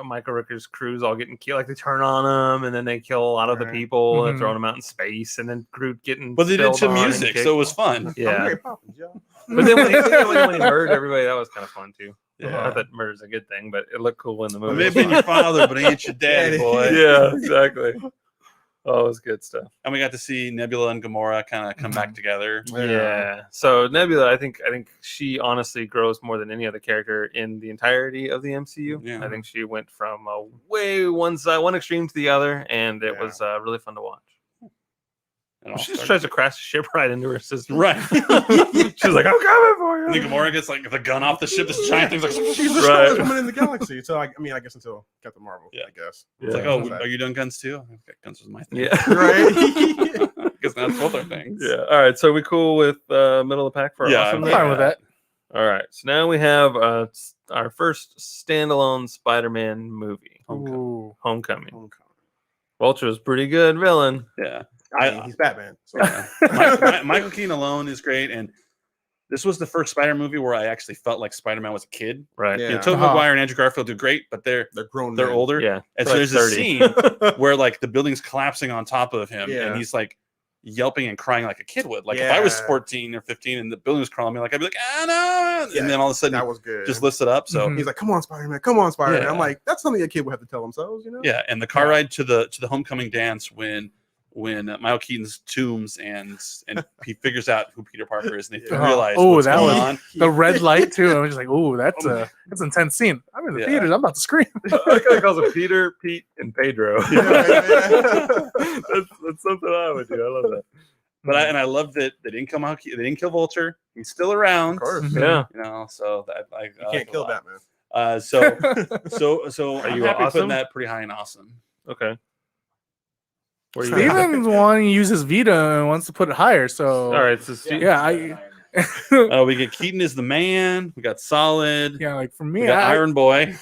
Michael Rooker's crew's all getting killed. Like they turn on him, and then they kill a lot of the Right. people and Mhm. throwing them out in space, and then Groot getting. But they did spilled some on and music, kicked. so it was fun. I'm Yeah. Mary Poppins, y'all. But then when he murdered everybody, that was kind of fun too. Yeah. Not that murder's a good thing, but it looked cool in the I movie. may have been your father, but he ain't your daddy, boy. Yeah, exactly. Oh, it was good stuff. And we got to see Nebula and Gamora kind of come back together. Yeah. So Nebula, I think she honestly grows more than any other character in the entirety of the MCU. Yeah. I think she went from way one extreme to the other, and it Yeah. was really fun to watch. And all She just started- tries to crash the ship right into her sister. Right. She's like, "I'm coming for And you." then Gamora gets like the gun off the ship. This giant thing's like, She's the Right. strongest woman in the galaxy. So I guess until Captain Marvel, Yeah. I guess. it's like, oh, are you done guns too? Okay, guns was my thing. Yeah. Right. Because that's both our things. Yeah. All right. So we cool with middle of the pack for Yeah, awesome? I'm fine with that. All right. So now we have our first standalone Spider-Man movie, Ooh. Homecoming. Vulture's pretty good villain. Yeah. I mean, he's Batman. So Michael Keaton alone is great, and this was the first Spider movie where I actually felt like Spider-Man was a kid. Right. Yeah. You know, Tobey Uh-huh. Maguire and Andrew Garfield do great, but they're grown. they're men. older. Yeah. And so Like there's a 30. scene where like the building's collapsing on top of him, Yeah. and he's like yelping and crying like a kid would. Like if I was Yeah. 14 or 15 and the building was crawling me, like I'd be like, ah no, Yeah, and then all of a sudden That was good. just lifts it up. So Mhm. He's like, "Come on, Spider-Man! Come on, Spider-Man!" Yeah. I'm like, "That's something a kid would have to tell themselves," you know? yeah, and the car Yeah. ride to the homecoming dance when Michael Keaton's tombs and he figures out who Peter Parker is and they Yeah. realize Oh, what's that going was- on. The red light too. I was just like, "Ooh, that's an intense scene." I'm in the Yeah. theaters. I'm about to scream. I like how he calls it Peter, Pete, and Pedro. that's something I would do. I love that. But I love that they didn't come out. They didn't kill Vulture. He's still around. Of course. Mhm. Yeah. You know, so that I You like can't a kill lot. Batman. So Are I'm you happy awesome? putting that pretty high and awesome. Okay. Where you at? Steven's wanting to use his Vita and wants to put it higher. So All right. So yeah, We get Keaton is the man. We got Solid. yeah, like for We me, got I, Iron Boy.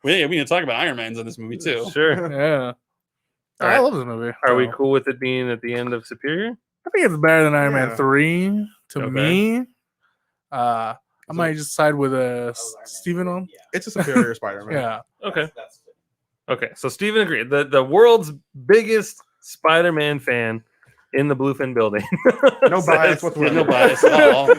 we need to talk about Iron Man's in this movie too. Sure. yeah. All I right. love this movie. Are we so cool with it being at the end of Superior? I think it's better than Iron Man Yeah. 3 to Okay. me. I might just side with Steven on. It's a superior Spider-Man. Yeah. Okay. Okay. So Steven agreed. The world's biggest Spider-Man fan in the Bluefin building. No bias whatsoever. no bias at all.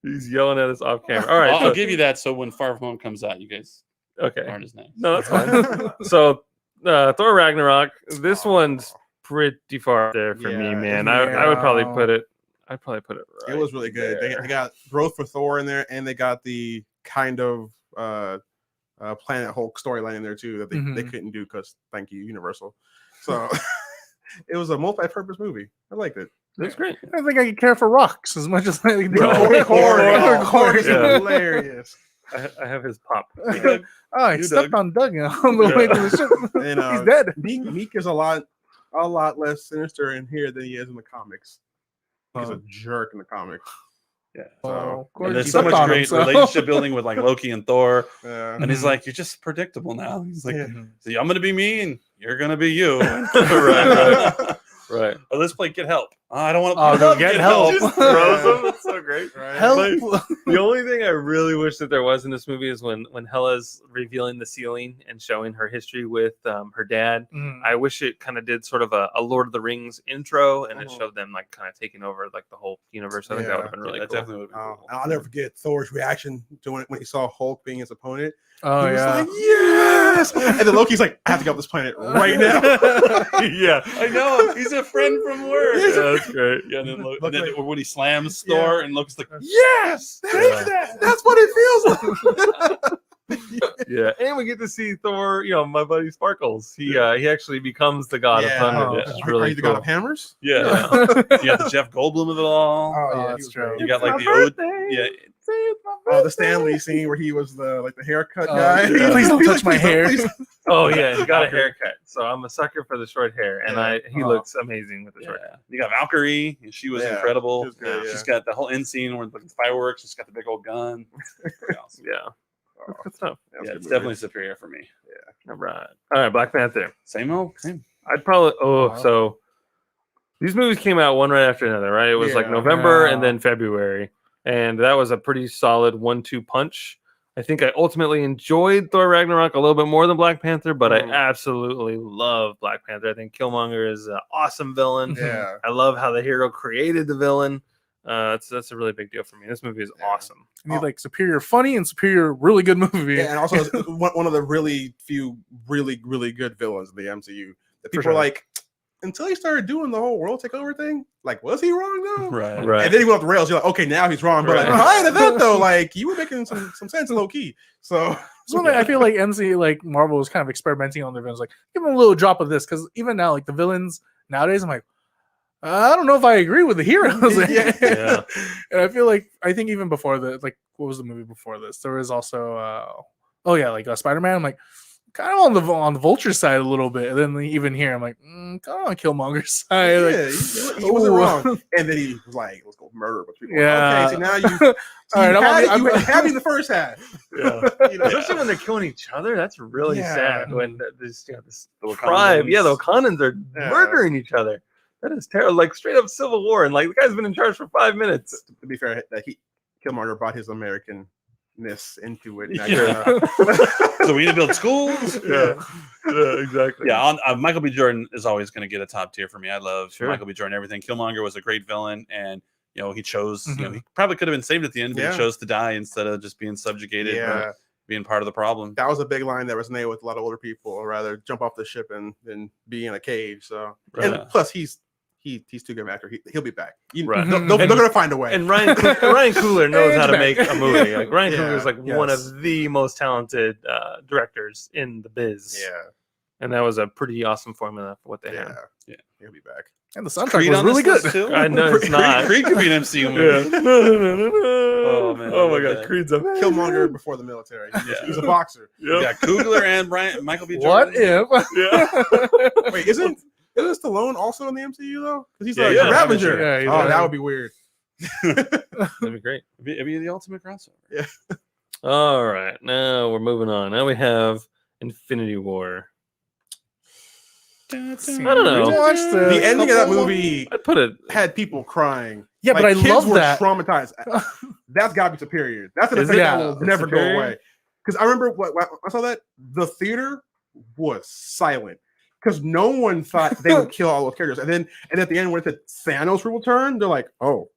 He's yelling at us off camera. All right. I'll so- give you that. So when Far From Home comes out, you guys okay. aren't as nice. No, that's fine. So Thor Ragnarok. This one's pretty far up there for me, Yeah, man. I would probably yeah. put it. I'd probably put it right. It was really good. there. They got growth for Thor in there, and they got the kind of Planet Hulk storyline in there too that they couldn't do because thank you Universal. So it was a multi-purpose movie. I liked it. That's great. I think I could care for rocks as much as I do. Korg is Yeah. hilarious. I have his pop. Oh, he You, stepped Doug. on Doug on the way to the ship. And He's dead. Meek is a lot less sinister in here than he is in the comics. He's a jerk in the comics. Yeah. So, of course And there's he so stepped much on great him, so- relationship building with like Loki and Thor. yeah. And he's like, you're just predictable now. He's like, Yeah. see, I'm gonna be me and you're gonna be you. right. Right. Oh, let's play Get Help. Oh, I don't want to Oh, play no, Get Help. Just throws him. It's so great. Right. Help. The only thing I really wish that there was in this movie is when Hela's revealing the ceiling and showing her history with her dad. Mhm. I wish it kind of did sort of a Lord of the Rings intro and it Mhm. showed them like kind of taking over like the whole universe. I think that Yeah. would have been really that cool. definitely would be cool. I'll never forget Thor's reaction to when he saw Hulk being his opponent. Oh He was yeah. like, yes! And then Loki's like, I have to get off this planet right now. Yeah. I know. He's a friend from work. Yeah, that's great. Yeah, and then, Look and then like- when he slams Yeah. Thor and looks like, Yes! That's what it feels like. Yeah, and we get to see Thor. You know, my buddy Sparkles. He actually becomes the god of thunder. Oh, That's Are really you the cool. god of hammers? yeah. You got the Jeff Goldblum of it all. Oh, he that's was true. great. You got like My the ode. birthday. Yeah. Oh, the Stanley scene where he was the haircut Oh, guy. yeah. Please don't touch my hair. Please. Oh yeah, he got a haircut. So I'm a sucker for the short hair, and he Oh. looks amazing with the short hair. Yeah. You got Valkyrie. And she was Yeah, incredible. she was good, yeah. She's got the whole end scene where the fireworks. She's got the big old gun. Pretty awesome. Yeah, that's good stuff. That was Yeah, a good it's movie. definitely superior for me. All right, Black Panther. Same old, same. I'd probably. Oh, Wow. so these movies came out one right after another, right? It was like Yeah. November Yeah. and then February, and that was a pretty solid 1-2 punch. I think I ultimately enjoyed Thor Ragnarok a little bit more than Black Panther, but I Mhm. absolutely love Black Panther. I think Killmonger is an awesome villain. Yeah. I love how the hero created the villain. That's a really big deal for me. This movie is Yeah. awesome. You need like superior funny and superior really good movie. Yeah, and also it's one of the really few really good villains in the MCU. That For people are sure. like, until he started doing the whole world takeover thing, like, was he wrong though? Right. Right. And then he went off the rails. You're like, okay, now he's wrong. But Right. like, prior to that though, like you were making some sense in low key. So That's one thing I feel like MC, like Marvel, was kind of experimenting on their villains. Like, give them a little drop of this, because even now, like the villains nowadays, I'm like, I don't know if I agree with the heroes. Yeah. And I think even before the, like, what was the movie before this? There was also, Spider-Man. I'm like, kind of on the Vulture side a little bit. And then even here, I'm like, kind of on Killmonger's side. yeah, Like, he wasn't ooh. wrong. And then he was like, let's go murder a bunch of people. Yeah. Okay, so now you, All right, you had me in the first half. Yeah. You know, Especially when they're killing each other. That's really Yeah. sad. When this The tribe, Wakandans. the Wakandans are Yeah. murdering each other. That is terrible. Like straight up civil war. And like the guy's been in charge for 5 minutes. to be fair, that Killmonger brought his Americanness into it. Yeah. So we need to build schools. Yeah, exactly. Yeah, Michael B. Jordan is always going to get a top tier for me. I love Sure. Michael B. Jordan. Everything. Killmonger was a great villain, and he chose. Mhm. He probably could have been saved at the end, but Yeah. he chose to die instead of just being subjugated, Yeah. being part of the problem. That was a big line that resonated with a lot of older people. Or rather, jump off the ship and be in a cage. So, and Right. plus, he's too good of an actor. He'll be back. Right. They're gonna find a way. And Ryan Coogler knows how to It's make back. a movie. Like Ryan Yeah, Coogler is like one yes. of the most talented directors in the biz. yeah, And that was a pretty awesome formula for what they yeah, had. Yeah. He'll be back. and the soundtrack Creed was on really this good. list, too? I know it's not. Creed could be an MCU movie. Yeah. Oh, man, I Oh my love god, that. Creed's a Killmonger before the military. He's a boxer. You Yep. got Coogler and Michael B. What Jordan. if? Yeah. Wait, isn't Stallone also in the MCU though? Because he's Yeah, like yeah, a Ravager. yeah, he's oh, right. that would be weird. That'd be great. It'd be the ultimate crossover. All right, now we're moving on. Now we have Infinity War. I don't know. Watched The ending of that movie I'd put it. had people crying. Yeah, but I kids love were that. traumatized. That's got to be superior. That's an Is effect it? that will never go Superior? away. Because I remember when I saw that, the theater was silent because no one thought they would kill all those characters. And at the end, when the Thanos will turn, they're like, oh,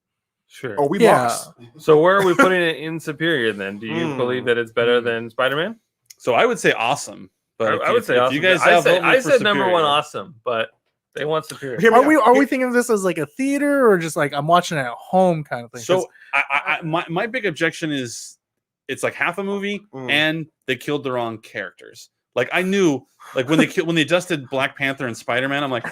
Sure. we lost. So where are we putting it in superior then? Do you believe that it's better than Spider-Man? So I would say awesome. But I would say awesome. If you guys I have said, vote me I for said number one superior. awesome, but they want superior. Hear me out. Are we thinking of this as like a theater or just like I'm watching it at home kind of thing? 'Cause So my big objection is it's like half a movie and they killed the wrong characters. Like I knew, like when they adjusted Black Panther and Spider-Man, I'm like,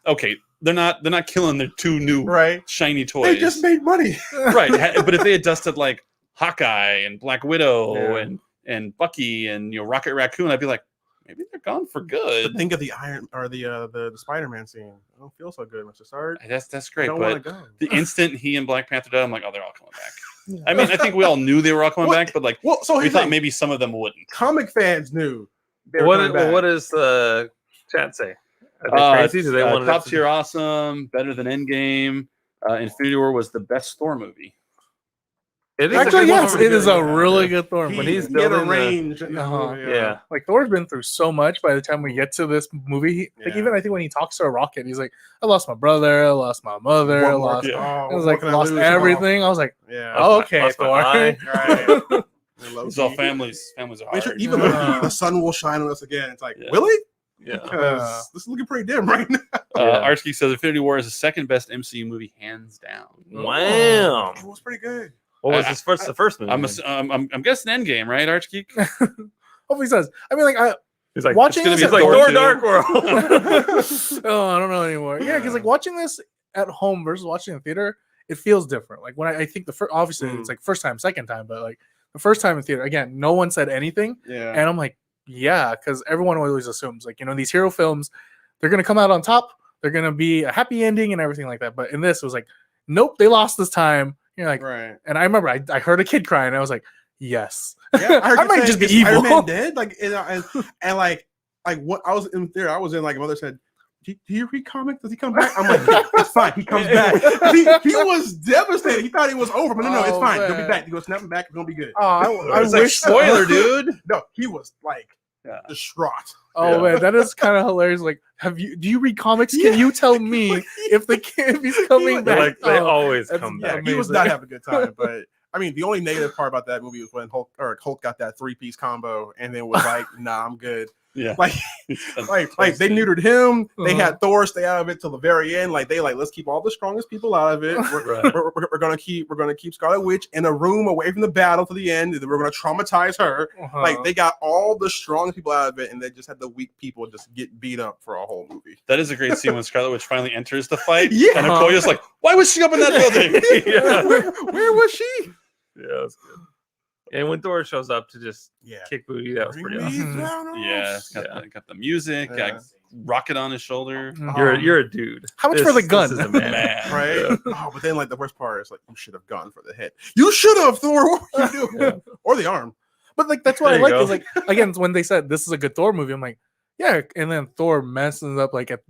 okay, they're not killing their two new Right. shiny toys. They just made money. Right. But if they adjusted like Hawkeye and Black Widow Yeah. and Bucky and Rocket Raccoon, I'd be like, maybe they're gone for good. Think of the the Spider-Man scene. I don't feel so good, Mr. Sarge. That's I great. don't want But to go. the instant he and Black Panther died, I'm like, oh, they're all coming back. I mean, I think we all knew they were all coming What? back, but like Well, so we here's thought the thing. maybe some of them wouldn't. Comic fans knew. They were What coming back. does the chat say? Are they crazy? Do they want top tier awesome, better than Endgame. Infinity War was the best Thor movie. It is Actually, a good yes, movie. it is a really good Thor He, When movie. he's he had a building the- range. in the Uh-huh. movie, Yeah. Like Thor's been through so much. By the time we get to this movie, like Yeah. even I think when he talks to a rocket, he's like, "I lost my brother, I lost my mother, I What more- lost." Yeah. oh, I what was more like, can I lost lose? everything. I was like, Yeah. oh, okay, Lost my Thor. eye. Right. It's all families. Families are Make sure hard. even Uh. the sun will shine on us again. It's like, Yeah. will it? Yeah. Because this is looking pretty dim right now. Yeah. Archie says Infinity War is the second best MCU movie, hands down. Wow. It was pretty good. What was the first movie? I'm guessing Endgame, right, Archie? Hopefully, he says. I mean, like, He's like watching it's this gonna He's be like at Thor Thor 2. Dark World. oh, I don't know anymore. Yeah, because like watching this at home versus watching in theater, it feels different. Like when I think the first, obviously it's like first time, second time, but like the first time in theater, again, no one said anything, Yeah. and I'm like, yeah, because everyone always assumes like these hero films, they're gonna come out on top, they're gonna be a happy ending and everything like that. But in this, it was like, nope, they lost this time. You're like, Right. and I remember I heard a kid crying. And I was like, yes, Yeah, I, heard I you might saying, just be "Is Iron evil. Man dead? Like, and like what I was in theater, I was in like mother said, do you read comics? Does he come back? I'm like, yeah, it's fine. He comes back. He was devastated. He thought he was over, but no, it's Oh, fine. He'll be man. back. He goes snap him back. It's gonna be good. Oh, I It's like, wish spoiler, dude. No, he was like Yeah. distraught. Oh Yeah. man, that is kind of hilarious. Like, do you read comics? Can you tell me if he's coming back? Like they Oh, always that's- come Yeah, back. he was Amazing. not having a good time. But I mean, the only negative part about that movie was when Hulk got that 3-piece combo, and then was like, "Nah, I'm good." Yeah. Like they neutered him. They Uh-huh. had Thor stay out of it till the very end. Like let's keep all the strongest people out of it. Right. We're gonna keep Scarlet Witch in a room away from the battle to the end. We're gonna traumatize her. Uh-huh. Like they got all the strong people out of it, and they just had the weak people just get beat up for a whole movie. That is a great scene when Scarlet Witch finally enters the fight. Yeah. And Okoye's like, why was she up in that building? Yeah. Where was she? Yeah, that's good. And when Thor shows up to just Yeah. kick booty, that was pretty Bring me awesome. Thanos. Yeah, it's got, Yeah. got the music, Yeah. got rocket on his shoulder. Mhm. You're a dude. How much for the gun? This is a man. Man. Right? Yeah. Oh, but then like the worst part is like you should have gone for the head. You should have, Thor. What were you doing? Yeah. Or the arm. But like that's what There I you like. go. Is like again when they said this is a good Thor movie, I'm like, yeah. And then Thor messes up like at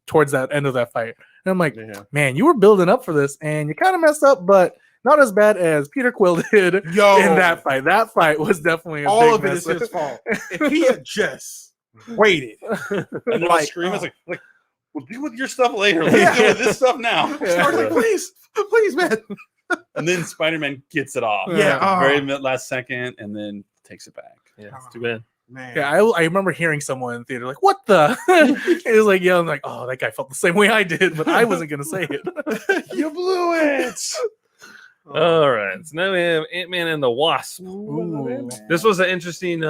towards that end of that fight, and I'm like, Yeah. man, you were building up for this, and you kind of messed up, but not as bad as Peter Quill did Yo, in that fight. That fight was definitely a all big of it mess. is his fault. If he had just waited, And then Like, like, scream, it's like, we'll deal with your stuff later. Let's Yeah. deal with this stuff now. Star's like, please, man. And then Spider-Man gets it off. Yeah. At the very last second, and then takes it back. Yeah, it's too bad. Man. Yeah, I remember hearing someone in theater like, "What the?" It was like, yeah, I'm like, "Oh, that guy felt the same way I did," but I wasn't gonna say it. You blew it. All right. So now we have Ant-Man and the Wasp. Ooh. This was an interesting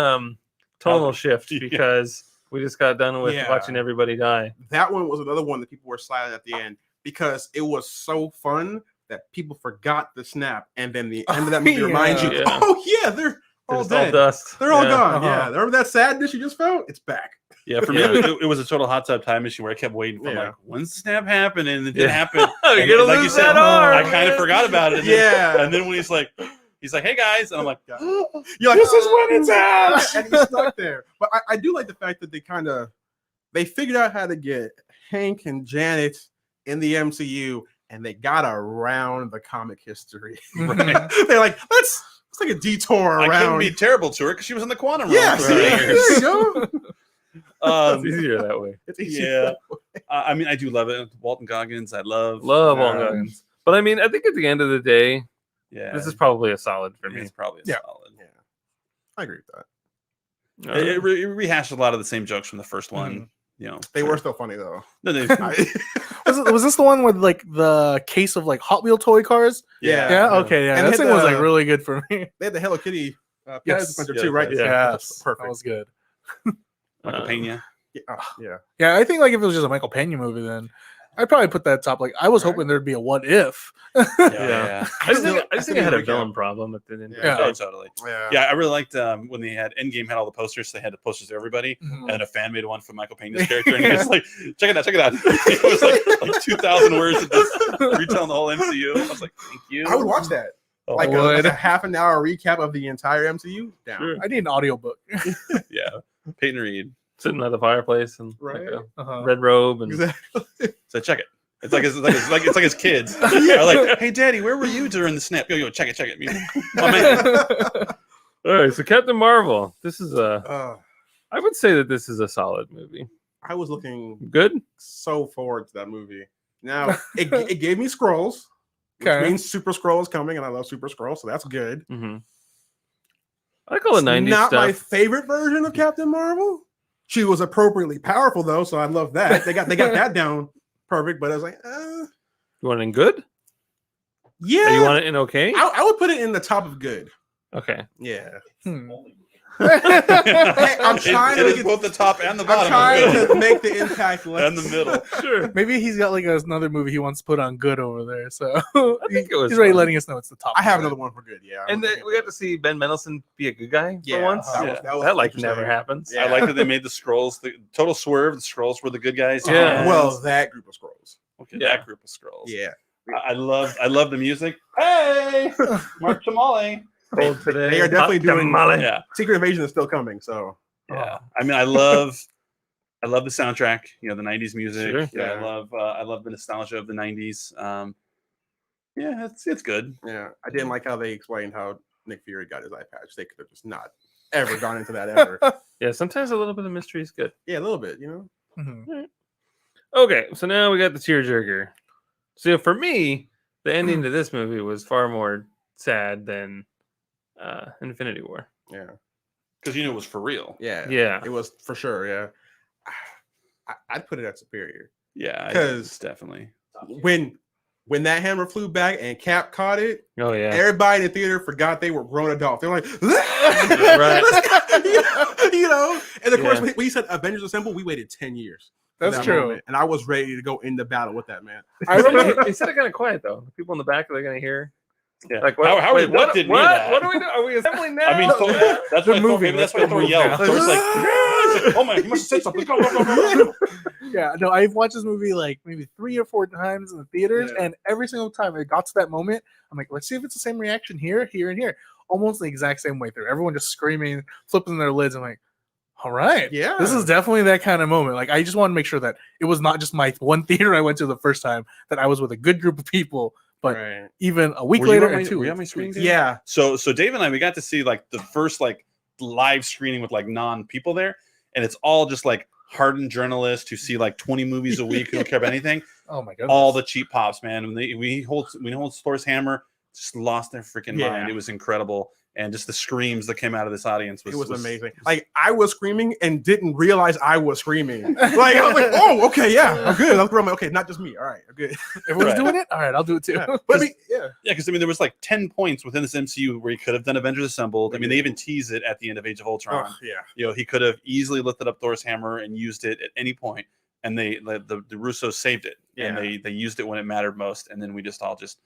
tonal shift Yeah. because we just got done with Yeah. watching everybody die. That one was another one that people were silent at the end because it was so fun that people forgot the snap, and then the end of that movie Yeah. reminds you, Yeah. oh yeah, they're They're all just all dead. dust. They're all Yeah. gone. Uh-huh. Yeah, remember that sadness you just felt? It's back. Yeah, for me, Yeah. it was a total hot tub time machine where I kept waiting for Yeah. like, when's the snap happen? And it didn't Yeah. happen. You're And gonna like you lose said, that arm. I kind of forgot about it. And then, Yeah. and then when he's like, hey guys, and I'm like, You're like, this is when it's at. and he's stuck there. But I do like the fact that they kind of they figured out how to get Hank and Janet in the MCU, and they got around the comic history. Right. They're like, let's take a detour I couldn't around. be terrible to her because she was in the quantum realm Yeah, for see, there years. you go. It's easier that way. It's easier. Yeah. I mean, I do love it. Walton Goggins, I love. Love all Goggins. But I mean, I think at the end of the day, Yeah. this is probably a solid for me. It's probably a Yeah. solid. Yeah, I agree with that. It rehashed a lot of the same jokes from the first one. You know, They were still funny though. No, they, Was this the one with like the case of like Hot Wheel toy cars? Yeah. Yeah. Okay. Yeah. And That they thing had was like the- really good for me. They had the Hello Kitty piano Yes. dispenser Yeah, too, right? yeah. Yes. Perfect. That was good. Michael Pena. Yeah. Yeah. Yeah, I think like if it was just a Michael Pena movie, then I'd probably put that top. Like I was hoping there'd be a what if. Yeah. I just think I still had a need to villain problem at the end. Yeah. Oh, totally. Yeah. Yeah, I really liked when they had Endgame had all the posters. They had the posters of everybody, Mhm. and a fan made one for Michael Pena's character, and he was like, "Check it out, check it out." It was like 2,000 words of just retelling the whole MCU. I was like, "Thank you." I would watch that. Oh, Like would. a half an hour recap of the entire MCU. Down. Sure. I need an audiobook. yeah, Peyton Reed. Sitting by the fireplace and Right. like a Uh-huh. red robe and Exactly. So check it. It's like his kids. They're like, "Hey, Daddy, where were you during the snap? Yo, check it. My man. all right. So Captain Marvel. This is a. Uh, I would say that this is a solid movie. I was looking Good. so forward to that movie. Now it gave me scrolls, which Okay. means Super Scroll is coming, and I love Super Scroll, so that's good. Mm-hmm. I like all the It's '90s not stuff. my favorite version of Captain Marvel. She was appropriately powerful though, so I love that. They got that down perfect. But I was like, You want it in good? yeah, Or you want it in okay? I would put it in the top of good. Okay. Yeah, Hmm. I'm trying It to is get- both the top and the I'm bottom. trying to make the impact less. and the middle. Sure. Maybe he's got like another movie he wants to put on good over there. So I think it was. he's already fun. letting us know it's the top. I have of it. another one for good. Yeah, And then we got to see Ben Mendelsohn be a good guy Yeah, for once. that was That like interesting. never happens. Yeah. I like that they made the scrolls the total swerve. The scrolls were the good guys. Yeah. Well, that group of scrolls. Okay, Yeah. that group of scrolls. Yeah, I love the music. Hey, Mark Tamale. Cold today. they are definitely Hot doing- tamale. Yeah, Secret Invasion is still coming. So yeah. I mean, I love the soundtrack. You know, the '90s music. Sure. Yeah, Yeah. I love the nostalgia of the '90s. Yeah, it's good. yeah, I didn't like how they explained how Nick Fury got his eye patch. They could have just not ever gone into that ever. Yeah, sometimes a little bit of mystery is good. Yeah, a little bit, you know. Mhm. Okay, so now we got the tearjerker. So for me, the ending to this movie was far more sad than Infinity War. Yeah, Because you knew it was for real. yeah, Yeah. It was for sure. Yeah, I'd put it at superior Yeah, 'Cause- it's definitely. when that hammer flew back and Cap caught it. Oh yeah. Everybody in the theater forgot they were grown adults. They're like, Right. you know. And of course, Yeah. when he said Avengers Assemble, we waited 10 years. for That's that true. moment, and I was ready to go into battle with that man. I remember. He said it kind of quiet though. The people in the back are they gonna hear? Yeah. Like How wait, what did what? that? What are we doing? Are we assembling now? I mean, Thor, that's The why movie, Thor, that's why let's Thor move yelled. now. Thor's like, "Oh my, you must have said something. Go, go, go, go, go." Yeah, no, I've watched this movie like maybe 3 or 4 times in the theaters, Yeah. and every single time it got to that moment, I'm like, let's see if it's the same reaction here, here, and here. Almost the exact same way through. Everyone just screaming, flipping their lids. I'm like, all right, Yeah. this is definitely that kind of moment. Like, I just want to make sure that it was not just my one theater I went to the first time, that I was with a good group of people. But Right. even a week Were you later on my- and 2 were you weeks. on my screen, Dave? Yeah. So Dave and I, we got to see like the first like live screening with like non-people there, and it's all just like hardened journalists who see like 20 movies a week who don't care about anything. Oh my goodness. All the cheap pops, man. When we hold Thor's hammer, just lost their freaking Yeah. mind. It was incredible, and just the screams that came out of this audience was It was amazing. Like I was screaming and didn't realize I was screaming. Like I was like, "Oh, okay, yeah, I'm good." I was like, "Okay, not just me. All right, I'm good." Everyone's Right. doing it. All right, I'll do it too. Yeah. But I mean, yeah, Yeah, because I mean, there was like 10 points within this MCU where he could have done Avengers Assembled. I mean, they even tease it at the end of Age of Ultron. oh, yeah. You know, he could have easily lifted up Thor's hammer and used it at any point, and the Russos saved it, and Yeah. they used it when it mattered most, and then we just all just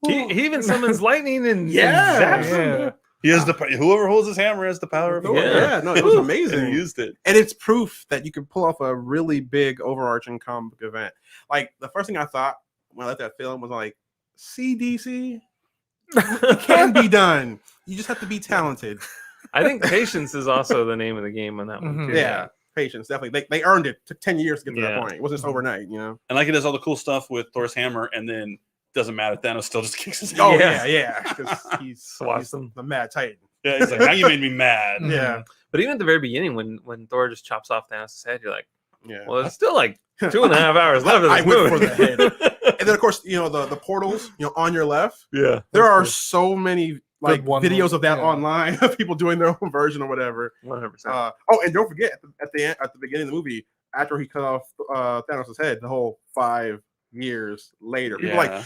He even summons lightning and Yeah. and zaps him. Yeah. he has the whoever holds his hammer has the power of Thor. Yeah, no, it was and amazing. he used it. And it's proof that you can pull off a really big overarching comic book event. Like the first thing I thought when I left that film was like, CDC can be done. You just have to be talented. I think patience is also the name of the game on that one Mhm. too. Yeah. patience. Definitely, they earned it. Took 10 years to get to that Yeah. point. It wasn't just overnight, you know. And like it does all the cool stuff with Thor's hammer, and then doesn't matter. Thanos still just kicks his. Oh Yeah. yeah, because he's Awesome. the Mad Titan. Yeah, he's like, now you made me mad. Yeah, But even at the very beginning, when Thor just chops off Thanos' head, you're like, yeah. well, there's still like 2.5 hours left of I this went movie. for the head. And then of course, you know, the portals, you know, on your left. Yeah. There are so many like one videos movie, of that yeah. online of people doing their own version or whatever. 100%. Oh, and don't forget at the beginning of the movie, after he cut off Thanos' head, the whole 5 years later, people are like,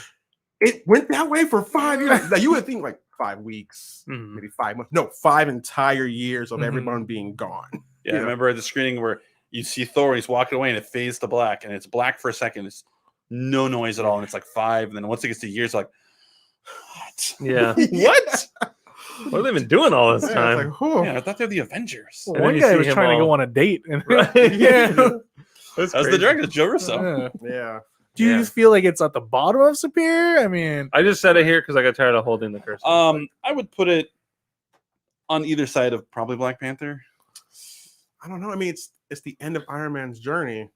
it went that way for 5 years. Now, you would think like 5 weeks, Mhm. maybe 5 months. No, 5 entire years of Mhm. everyone being gone. Yeah, I remember at the screening where you see Thor and he's walking away and it fades to black, and it's black for a second. It's no noise at all, and it's like 5, and then once it gets to years, like, what? Yeah. What? What have they been doing all this Yeah, it's time? like, whew. Yeah, I thought they're the Avengers. And then One you guy see was him trying to all- go on a date, and Right? yeah. That's That was the crazy. director, Joe Russo. Yeah. Yeah. Do you Yeah. feel like it's at the bottom of Superior? I mean, I just said it here because I got tired of holding the cursor. I would put it on either side of probably Black Panther. I don't know. I mean, it's the end of Iron Man's journey.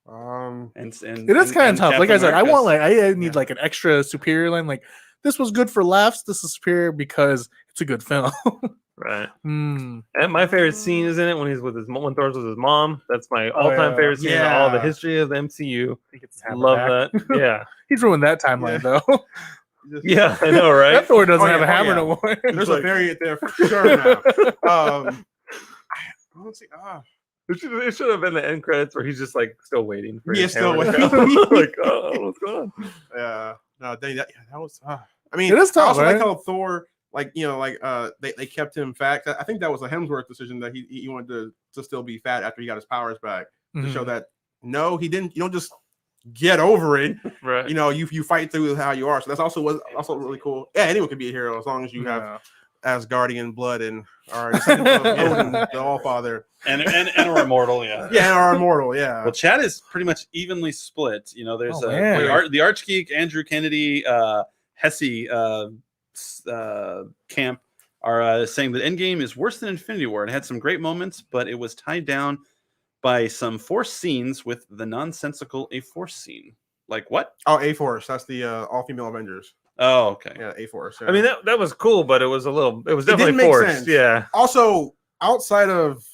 And it is and kind of tough. Captain Like I said, I want America's- I need like an extra Superior line. Like this was good for laughs. This is Superior because it's a good film. Right. Hmm. And my favorite scene is in it when he's with when Thor's with his mom. That's my Oh, all-time yeah. favorite scene in all the Yeah. history of the MCU. He gets his hammer Love back. that. Yeah. He's ruined that timeline Yeah. though. Just- Yeah, I know, That right? Thor doesn't Oh, have yeah. a hammer Oh, no more. There's a Like, variant there for sure now. Let's see. It should have been the end credits where he's just like still waiting for Yeah, his still hammer to waiting. come. Like, oh, what's going on? Yeah. No, dang, that was. I mean, It is tough, I also like right? how Thor, like you know, like they kept him fat. I think that was a Hemsworth decision that he wanted to still be fat after he got his powers back to mhm. show that no, he didn't. You don't just get over it. Right. You know, you fight through how you are. So that's also really cool. Yeah, anyone can be a hero as long as you have Yeah. Asgardian blood and are descendants of Odin, the Allfather. and are immortal, yeah. Yeah, and are immortal. Yeah. Well, chat is pretty much evenly split. You know, there's Oh, man. the Arch Geek, Andrew Kennedy, Hesse camp are saying that Endgame is worse than Infinity War. It had some great moments, but it was tied down by some forced scenes with the nonsensical A Force scene. Like what? Oh, A Force. That's the all-female Avengers. Oh, okay. Yeah, A Force. I mean, that was cool, but it was didn't definitely make forced. sense. Yeah. Also, outside of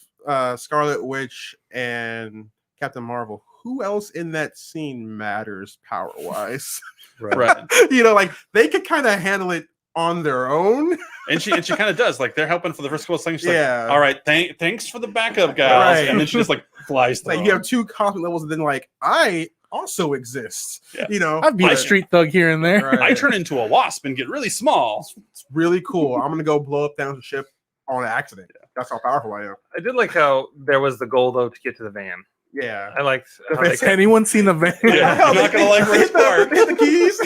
Scarlet Witch and Captain Marvel, who else in that scene matters power-wise? Right. You know, like they could kind of handle it on their own. And she kind of does. Like they're helping for the first couple of seconds. She's Yeah. like, all right, thanks for the backup, guys. Right. And then she just like flies through. Like you have two cosmic levels, and then like I also exist. Yeah. You know, I'd be a But- street thug here and there. Right. I turn into a wasp and get really small. It's really cool. I'm gonna go blow up Thanos' ship on accident. That's how powerful I am. I did like how there was the goal though to get to the van. Yeah. I liked how If they it's Has anyone seen the van? Yeah. You're not gonna like They Rose Park. hit the keys.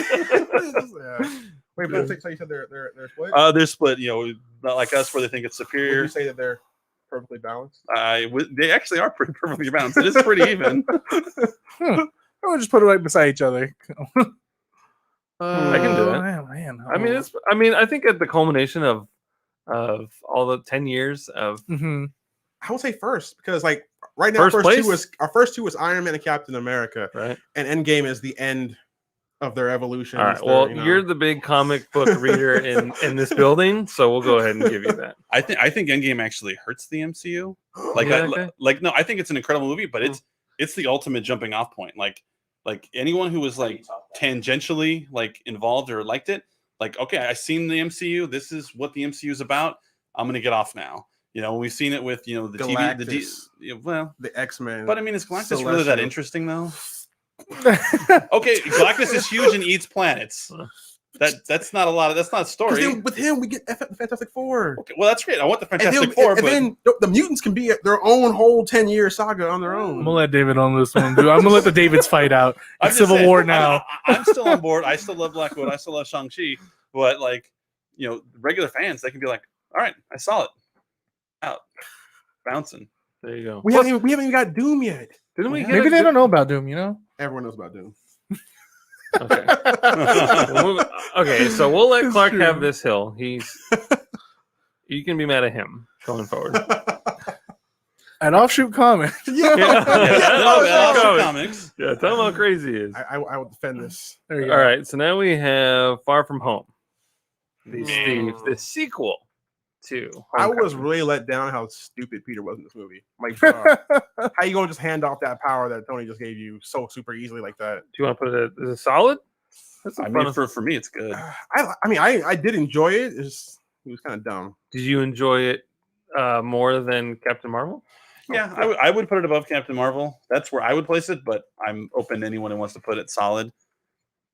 Yeah. Wait, but so you said they're split? They're split. You know, not like us where they think it's Would superior. you say that they're perfectly balanced? They actually are pretty perfectly balanced. It is pretty even. We'll just put it right beside each other. I can do that. Man, I mean, I think at the culmination of all the 10 years of Mhm. I would say first because like right now, First place? our first two was Iron Man and Captain America, right. and Endgame is the end of their evolution. All right. Well, you're the big comic book reader in this building, so we'll go ahead and give you that. I think Endgame actually hurts the MCU. Like, Yeah, okay. no, I think it's an incredible movie, but it's the ultimate jumping off point. Like anyone who was like tangentially like involved or liked it, like okay, I've seen the MCU. This is what the MCU is about. I'm gonna get off now. You know, we've seen it with the Galactus. well, the X-Men. but I mean, is Galactus really Celestial. that interesting though? Okay, Galactus is huge and eats planets. That's not a lot of that's not a story. Then with him, we get Fantastic Four. Okay, well, that's great. I want the And Fantastic Four, but then the mutants can be their own whole 10-year saga on their I'm own. gonna let David on this one, dude. I'm gonna let the Davids fight out. I'm It's just Civil saying, War now. I'm still on board. I still love Black Widow. I still love Shang-Chi. But like, you know, regular fans, they can be like, all right, I saw it. Out. Bouncing. There you go. We haven't even got Doom yet. Didn't we? Maybe they don't know about Doom, you know? Everyone knows about Doom. Okay. Okay, so we'll let It's Clark true. have this hill. You can be mad at him going forward. An offshoot comment. Yeah. Yeah, comics. Yeah, tell them how crazy he is. I will defend this. There you All go. right, so now we have Far From Home, the Mm. sequel to. I was Homecoming. really let down how stupid Peter was in this movie. Like, bro, how you gonna just hand off that power that Tony just gave you so super easily like that? Do you want to put it as a solid? That's a I fun mean, of- for me, it's good. I did enjoy it. It was kind of dumb. Did you enjoy it more than Captain Marvel? Yeah, I would put it above Captain Marvel. That's where I would place it, but I'm open to anyone who wants to put it solid.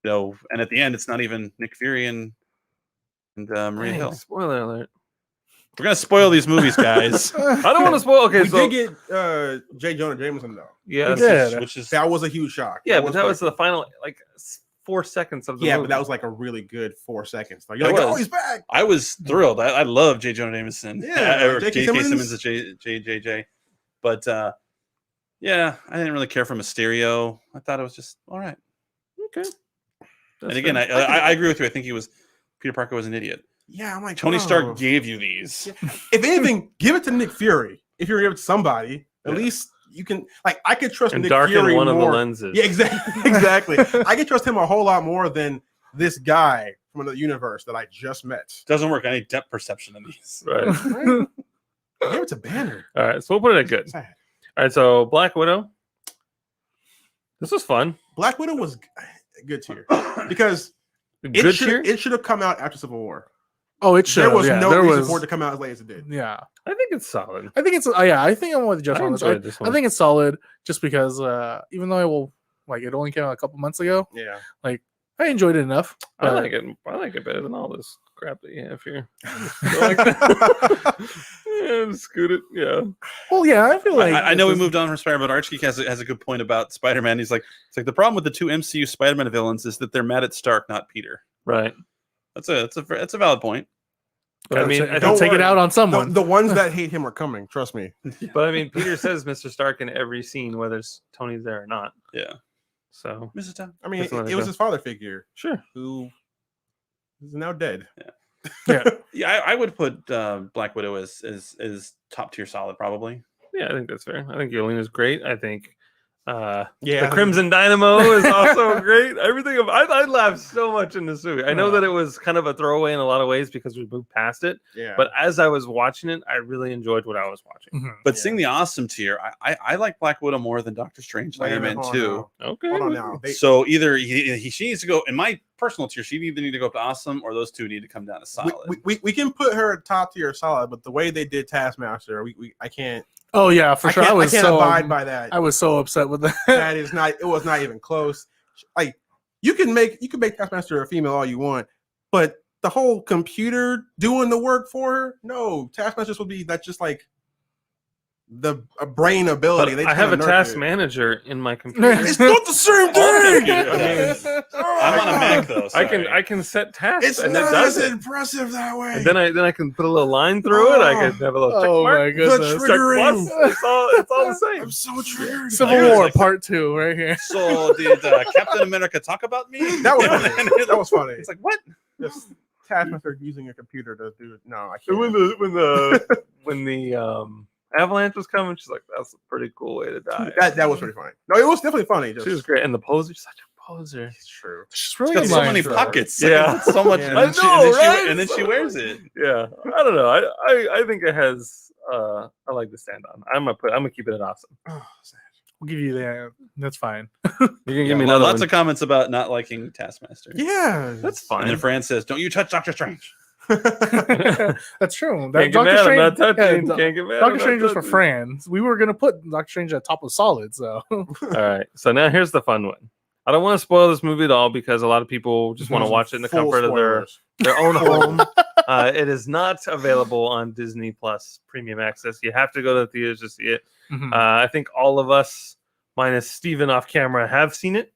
So, and at the end, it's not even Nick Fury and Maria Dang, Hill. spoiler alert. We're gonna spoil these movies, guys. I don't want to spoil. Okay, We so did get J. Jonah Jameson though. yeah, We that's- did. Which is That was a huge shock. yeah, but that like- was the final like 4 seconds of the yeah, movie. but that was like a really good 4 seconds. Like, you're It like, oh, was. he's back. I was thrilled. I love J. Jonah Jameson. Yeah, or J.K. J.K. Simmons. Simmons as JJJ. But yeah, I didn't really care for Mysterio. I thought it was just all right. okay. And again, I agree with you. I think Peter Parker was an idiot. Yeah, I'm like, Tony oh. Stark gave you these. If anything, give it to Nick Fury. If you're gonna give it to somebody, at Yeah. least you can. Like, I could trust and Nick darken Fury one more. of the lenses. Yeah, exactly. I can trust him a whole lot more than this guy from another universe that I just met. Doesn't work. I need depth perception in these. Right. Right? Give it to Banner. All right, so we'll put it at good. Sad. All right, so Black Widow. This was fun. Black Widow was good tier because Good cheer. it should have come out after Civil War. Oh, it should. There was yeah, no there reason was, for it to come out as late as it did. Yeah, I think it's solid. I think it's. Yeah, I think I'm with Josh I on this. enjoyed this one. I think it's solid, just because even though I will like it only came out a couple months ago, Yeah. I enjoyed it enough. I but- like it. I like it better than all this crap that you have here. Yeah, just scoot it. Yeah. Well, yeah, I feel like I know we this is- moved on from Spider-Man, but Archgeek has a good point about Spider-Man. He's like, it's like the problem with the two MCU Spider-Man villains is that they're mad at Stark, not Peter. Right. That's a valid point. But I mean, I don't don't take it worry. out on someone. The ones that hate him are coming. Trust me. But I mean, Peter says Mr. Stark in every scene, whether Tony's there or not. Yeah, So Mrs. Town. I mean, That's what I it was do. his father figure sure. who is now dead. Yeah. Yeah, I would put Black Widow as top tier solid, probably. Yeah, I think that's fair. I think Yelena's great. I think Yeah. the Crimson Dynamo is also great. Everything I laughed so much in this movie. I know that it was kind of a throwaway in a lot of ways because we moved past it. Yeah. But as I was watching it, I really enjoed what I was watching. Mhm. But Yeah. seeing the awesome tier, I like Black Widow more than Doctor Strange, Wait a Iron Man minute, hold 2. on Okay. Hold on now. So either she needs to go in my personal tier. She either need to go up to awesome, or those two need to come down to solid. We can put her at top tier solid, but the way they did Taskmaster, I can't. Oh yeah, for sure. I can't was so abide by that. I was so upset with that. That is not. It was not even close. Like you can make Taskmaster a female all you want, but the whole computer doing the work for her, no. Taskmaster would be that's just like a brain ability. But They I have a kinda nerfed task it. manager in my computer. It's not the same All thing. computers. I'm on a Mac though. I can set tasks It's and it not does as it. impressive that way. And then I can put a little line through it. I could have a little check Oh mark. my goodness. The Check plus. triggering. It's all the same. I'm so triggered. Civil Like, War like- Part 2 right here. So did Captain America talk about me? That was funny. That was funny. It's like what? Just Taskmaster using a computer to do it. No, I And can't. when the avalanche was coming, she's like, "That's a pretty cool way to die." That was pretty funny. No, it was definitely funny. Just, She was great, and the poser, she's such a poser. It's true. She's It's really got good so line many for her. pockets. Yeah. Like, so much. Yeah. And I then she- know, and then she, right? and then So she wears it. Yeah, I don't know. I think it has. I like to stand on. I'm gonna keep it at awesome. Oh, sad. We'll give you that. That's fine. You can Yeah, give me another lots one. of comments about not liking Taskmaster. Yeah, That's And fine. then Fran says, "Don't you touch Doctor Strange." That's true. Can't get mad. I'm not touching. yeah, Can't get mad. Doctor I'm Strange not was for touching. Fran. We were gonna put Doctor Strange at top of solid. So All right. So now here's the fun one. I don't want to spoil this movie at all because a lot of people just want to watch it in the Full comfort of spoilers. their own home. It is not available on Disney Plus Premium Access. You have to go to the theaters to see it. mhm. I think all of us, minus Steven off camera, have seen it.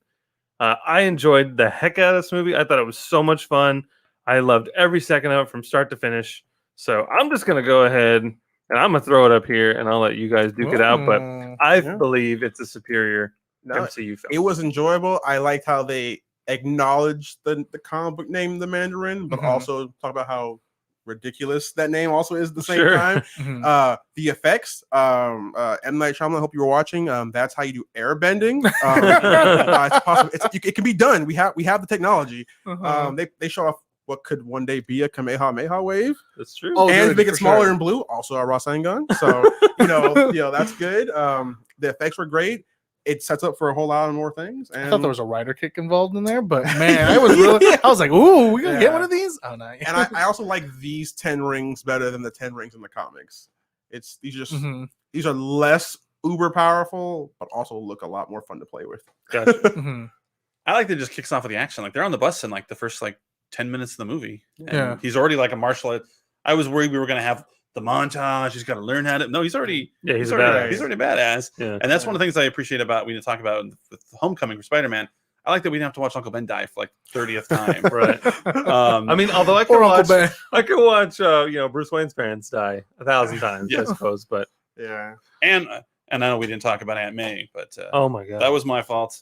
I enjoyed the heck out of this movie. I thought it was so much fun. I loved every second of it from start to finish. So I'm just going to go ahead and I'm going to throw it up here and I'll let you guys duke it out. But Mm. I Yeah. believe it's a superior No, MCU film. it was enjoyable. I liked how they acknowledged the comic book name, the Mandarin, but Mhm. also talk about how ridiculous that name also is at the same Sure. time. Mhm. The effects, M. Night Shyamalan, I hope you were watching. That's how you do airbending. It's possible. It can be done. We have the technology. Uh-huh. They show off what could one day be a Kamehameha wave, That's true. Oh, and dude, make it for smaller sure. and blue. Also a Rasengan. So that's good. The effects were great. It sets up for a whole lot more things. And I thought there was a rider kick involved in there, but man, I was like, ooh, we gonna get one of these? Oh no. and I also like these 10 rings better than the 10 rings in the comics. These are less uber powerful, but also look a lot more fun to play with. Gotcha. Mhm. I like that it just kicks off with the action. Like they're on the bus in like the first like 10 minutes of the movie. And Yeah. he's already like a martial art. I was worried we were gonna have the montage. He's got to learn how to. No, he's already. Yeah, he's a already, badass. he's already badass. Yeah. And that's one of the things I appreciate about we didn't talk about with Homecoming for Spider-Man. I like that we didn't have to watch Uncle Ben die for like 30th time. Right. Um, I mean, although I Poor could Uncle watch, Ben. I could watch, Bruce Wayne's parents die 1,000 times, Yeah. I suppose. But Yeah. and I know we didn't talk about Aunt May, but oh my god, that was my fault.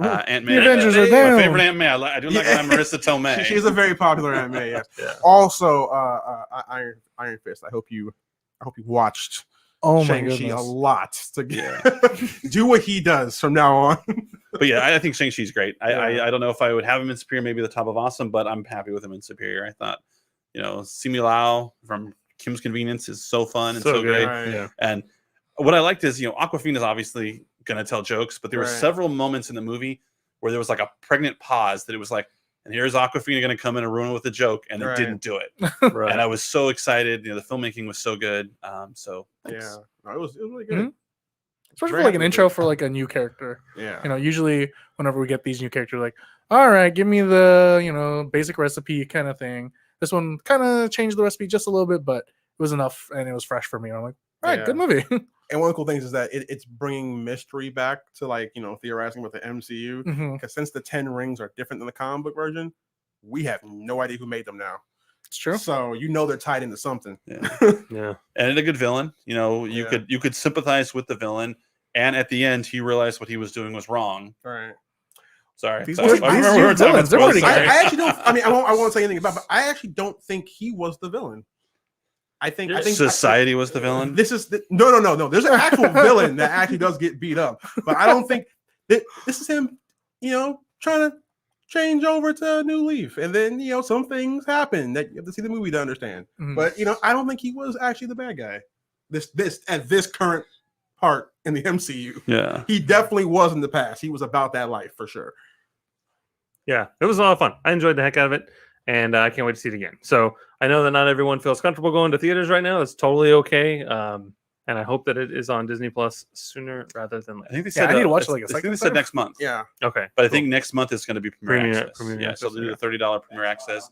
Aunt May. The Avengers are My down. favorite Aunt May. I do like Marissa Tomei. She's a very popular anime. Yes. Yeah. Also, Iron Fist. I hope you watched Oh my Shang-Chi a goodness. lot to do what he does from now on. But yeah, I think Shang-Chi's great. Yeah. I don't know if I would have him in Superior, maybe the top of Awesome, but I'm happy with him in Superior. I thought, Simi Lao from Kim's Convenience is so fun and so So good. great. Right. yeah, And what I liked is, Aquafina is obviously going to tell jokes, but there were Right. several moments in the movie where there was like a pregnant pause that it was like, and here's Aquafina going to come in and ruin it with a joke, and Right. it didn't do it. right. And I was so excited. The filmmaking was so good. So thanks. Yeah. No, it was really good. Mhm. Especially Very for like an happy with intro it. for like a new character. Yeah. Usually whenever we get these new characters, like, all right, give me the, basic recipe kind of thing. This one kind of changed the recipe just a little bit, but it was enough and it was fresh for me. I'm like, all right, Yeah. good movie. And one of the cool things is that it's bringing mystery back to theorizing with the MCU. Mhm. Because since the 10 rings are different than the comic book version, we have no idea who made them now. It's true. So they're tied into something. Yeah. yeah, And a good villain. You Yeah. could sympathize with the villain, and at the end, he realized what he was doing was wrong. All right. Sorry. These Sorry. were- I these remember we were were talking villains. They're about pretty spoilers. good. I actually don't. I mean, I won't say anything about. But I actually don't think he was the villain. I think Society was the villain. This is no. There's an actual villain that actually does get beat up, but I don't think that this is him. Trying to change over to a new leaf, and then some things happen that you have to see the movie to understand. Mhm. But I don't think he was actually the bad guy. This at this current part in the MCU, Yeah. he definitely was in the past. He was about that life for sure. yeah. It was a lot of fun. I enjoyed the heck out of it, and I can't wait to see it again. So I know that not everyone feels comfortable going to theaters right now. That's totally okay. And I hope that it is on Disney Plus sooner rather than I later. think they Yeah, said I need to watch it I like a think second they said time. next month. Yeah, Okay, But I think next month is going to be Premier Access. Premier yeah, so Access, they'll do yeah. the $30 Premier Access.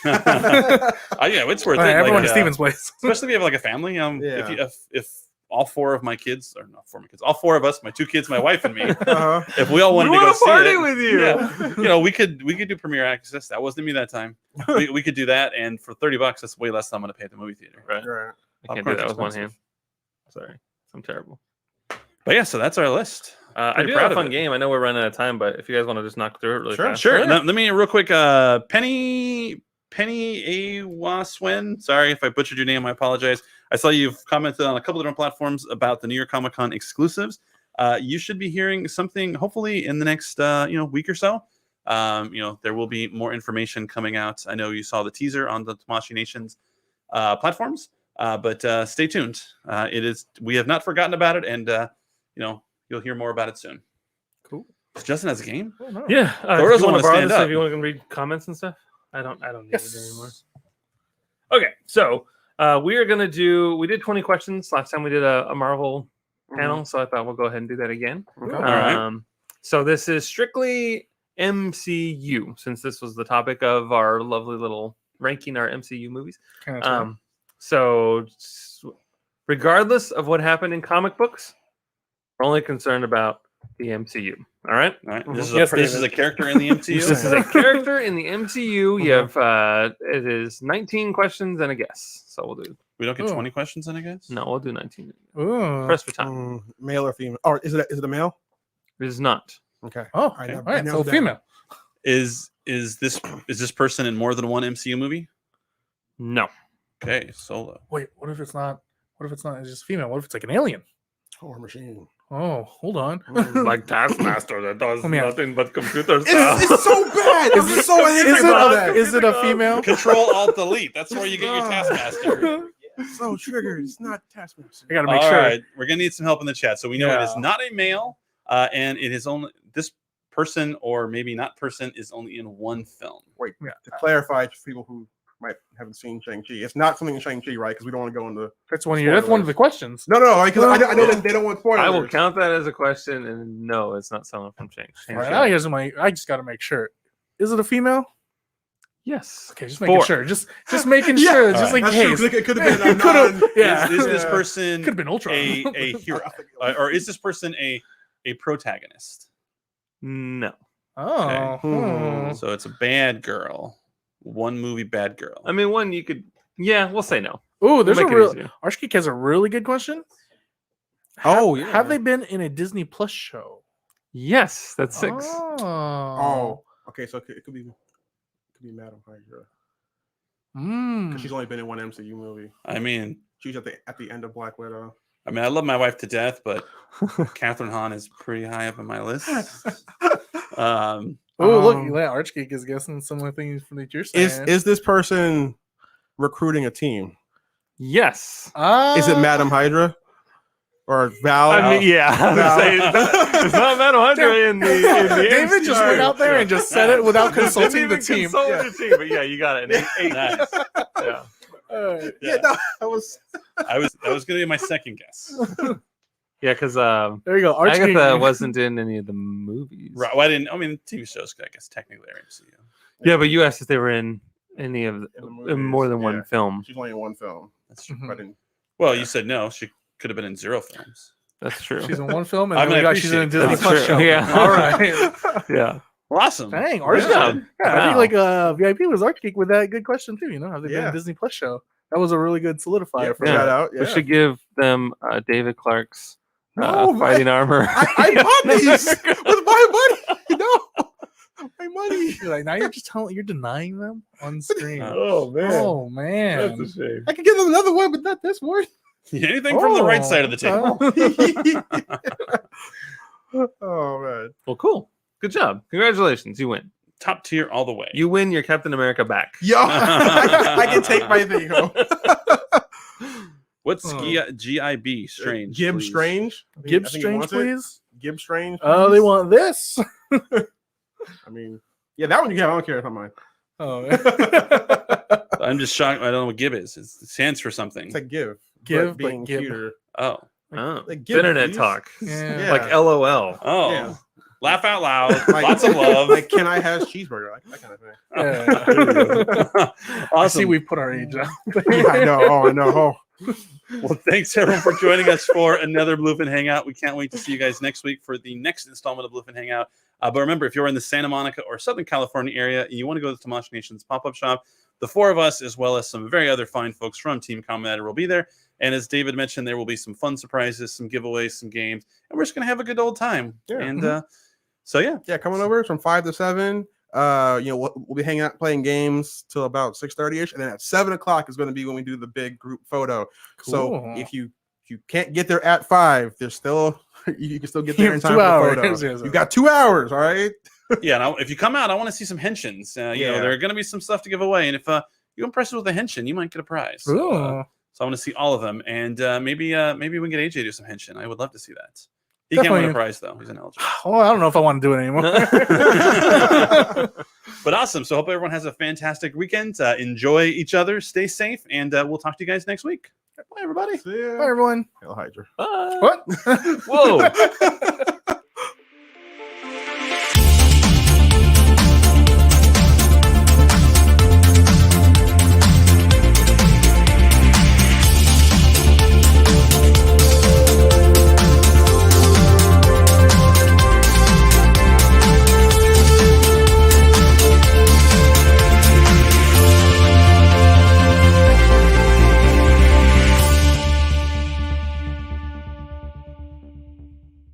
Yeah, it's worth All right, it. everyone Like, at Steven's place. especially if you have like a family. Yeah. If all four of my kids, or not four of my kids, all four of us, my two kids, my wife, and me, uh-huh. if we all wanted to go wanna see party it, with you. yeah, we could do Premier Access. That wasn't me that time. We could do that, and for $30, that's way less than I'm going to pay at the movie theater. Right. Right. I can't do Popcorn's that with one expensive. hand. Sorry, I'm terrible. But yeah, so that's our list. I Pretty do proud have a of fun it. game. I know we're running out of time, but if you guys want to just knock through it really fast. Sure. Yeah. Let me real quick. Penny Awaswen. Sorry if I butchered your name. I apologize. I saw you've commented on a couple different platforms about the New York Comic Con exclusives. You should be hearing something hopefully in the next week or so. There will be more information coming out. I know you saw the teaser on the Tamashii Nations platforms, but stay tuned. We have not forgotten about it, and you'll hear more about it soon. Cool. Justin has a game. Oh, no. Yeah. Thor If doesn't you want wanna to borrow stand this, up. if you want to read comments and stuff, I don't need Yes. it anymore. Okay, so we are gonna do. We did 20 questions last time. We did a Marvel panel, so I thought we'll go ahead and do that again. Okay. All right. So this is strictly MCU, since this was the topic of our lovely little ranking our MCU movies. Kinda true. So regardless of what happened in comic books, we're only concerned about the MCU. All right. All right. Mhm. This is Yes, this is David. a character in the MCU. This is a character in the MCU. You have it is 19 questions and a guess. So we'll do We don't get Ooh. 20 questions in, I guess. no, we'll do 19. Ooh. Press for time. Male or female? Or is it a male? It is not. Okay. Oh, I all know- right. I know So that. female. Is this person in more than one MCU movie? No. Okay, Solo. Wait, what if it's not? What if it's not? It's just female. What if it's like an alien? War Machine. Oh, hold on. Like Taskmaster that does Let me ask- nothing but computer It's, stuff. it's so bad. It's so is bad. it a female? Control Alt Delete. That's where you get your Taskmaster. So triggered. It's not Taskmaster. I gotta make All sure. right, we're gonna need some help in the chat. So we know it is Yeah. not a male, and it is only this person or maybe not person is only in one film. Wait, Yeah. to clarify for people who might haven't seen Shang-Chi, it's not something in Shang-Chi, right? Because we don't want to go into. That's one of the questions. No, because I know that they don't want spoilers. I will count that as a question, and no, it's not someone from Shang-Chi. All right, I just gotta make sure. Is it a female? Yes. Okay, just making 4. sure. Just making Yeah. sure. All Just right. like That's in true, case. 'cause it could have been a Could've- non. yeah. Is this Yeah. person Could have been Ultron. a hero, or is this person a protagonist? No. Oh. Hmm. So it's a bad girl, one movie bad girl. I mean, one you could. Yeah, we'll say no. Ooh, there's a We'll make it real. easier. Arshgeek has a really good question. Oh, yeah. Have they been in a Disney Plus show? Yes, that's 6. Oh, okay. So it could be Madam Hydra Mm. because she's only been in one MCU movie. I mean, She's at the end of Black Widow. I love my wife to death, but Catherine Hahn is pretty high up on my list. Oh, look, Um, yeah, Archgeek is guessing some of the things that you're saying. Is this person recruiting a team? Yes. Is it Madam Hydra or Val? I mean, yeah. I was No. gonna say, it's not Madam Hydra in the David just went out there and just said it without consulting the team. Consult the team, but yeah, you got it. Eight. Nice. Yeah. Yeah, no, that was. That was gonna be my second guess. Yeah, because There you go. Agatha Archgeek. wasn't in any of the movies. Right. Well, TV shows, I guess technically are MCU. Yeah, but you asked if they were in any of In the in more than movies, one yeah. film. She's only in one film. That's true. Mhm. But in, Well, you said no. She could have been in 0 films. That's true. She's in one film, and I then mean, we I got she's in a appreciate Disney that. Plus True. show. Yeah. All right. Yeah. Well, awesome. Dang, Good Archgeek. job. Yeah, I Wow. think like VIP was Archgeek with that good question too. You know, have they been in Yeah. a Disney Plus show? That was a really good solidifier yeah, for Yeah. shout that. out. Yeah. We should give them David Clark's No, fighting armor. I bought these with my money. No, my money. You're like, now you're denying them on screen. Oh Oh man. shame. I could give them another one, but not this one. Anything from the right side of the table. Oh man. Well, cool. Good job. Congratulations. You win. Top tier all the way. You win your Captain America back. Yo, I can take my thing home. What's Oh. GIB? Strange. Gib please. Strange. Gib I think he Strange, wants it. please. Gib Strange. Oh, they please. want this. I mean, yeah, that one you can have. I don't care if I'm mine. Oh, I'm just shocked. I don't know what Gib is. It stands for something. It's like give, Give, but being give. cuter. Oh. Oh, Like, give, internet please. talk. yeah. Yeah. Like LOL. Oh. Yeah. Laugh out loud. Like- Lots of love. Like, can I have cheeseburger? Like that kind of thing. Yeah. There we go. I see Awesome. we put our age out. I know. Oh, I know. Oh. Well, thanks everyone for joining us for another Bluefin Hangout. We can't wait to see you guys next week for the next installment of Bluefin Hangout. But remember, if you're in the Santa Monica or Southern California area and you want to go to Tomash Nation's pop-up shop, the 4 of us, as well as some very other fine folks from Team Common will be there. And as David mentioned, there will be some fun surprises, some giveaways, some games, and we're just going to have a good old time. Yeah. And so, yeah. Yeah, coming over from 5 to 7. We'll be hanging out playing games till about 6:30ish, and then at 7 o'clock is going to be when we do the big group photo. So Cool. if you can't get there at 5, there's still you can still get there You in have time 2 for the hours. photo. Yes, You got 2 hours, all right? Yeah, and if you come out, I want to see some henshins. You know, Yeah. there are going to be some stuff to give away. And if you impress us with a henshin, you might get a prize. So, Ooh. so I want to see all of them. And maybe we can get AJ to do some henshin. I would love to see that. He can't win a Definitely. prize, though. He's ineligible. Oh, I don't know if I want to do it anymore. But awesome. So hope everyone has a fantastic weekend. Enjoy each other. Stay safe. And we'll talk to you guys next week. Bye, everybody. See ya. Bye, everyone. Hail Hydra. Bye. What? Whoa.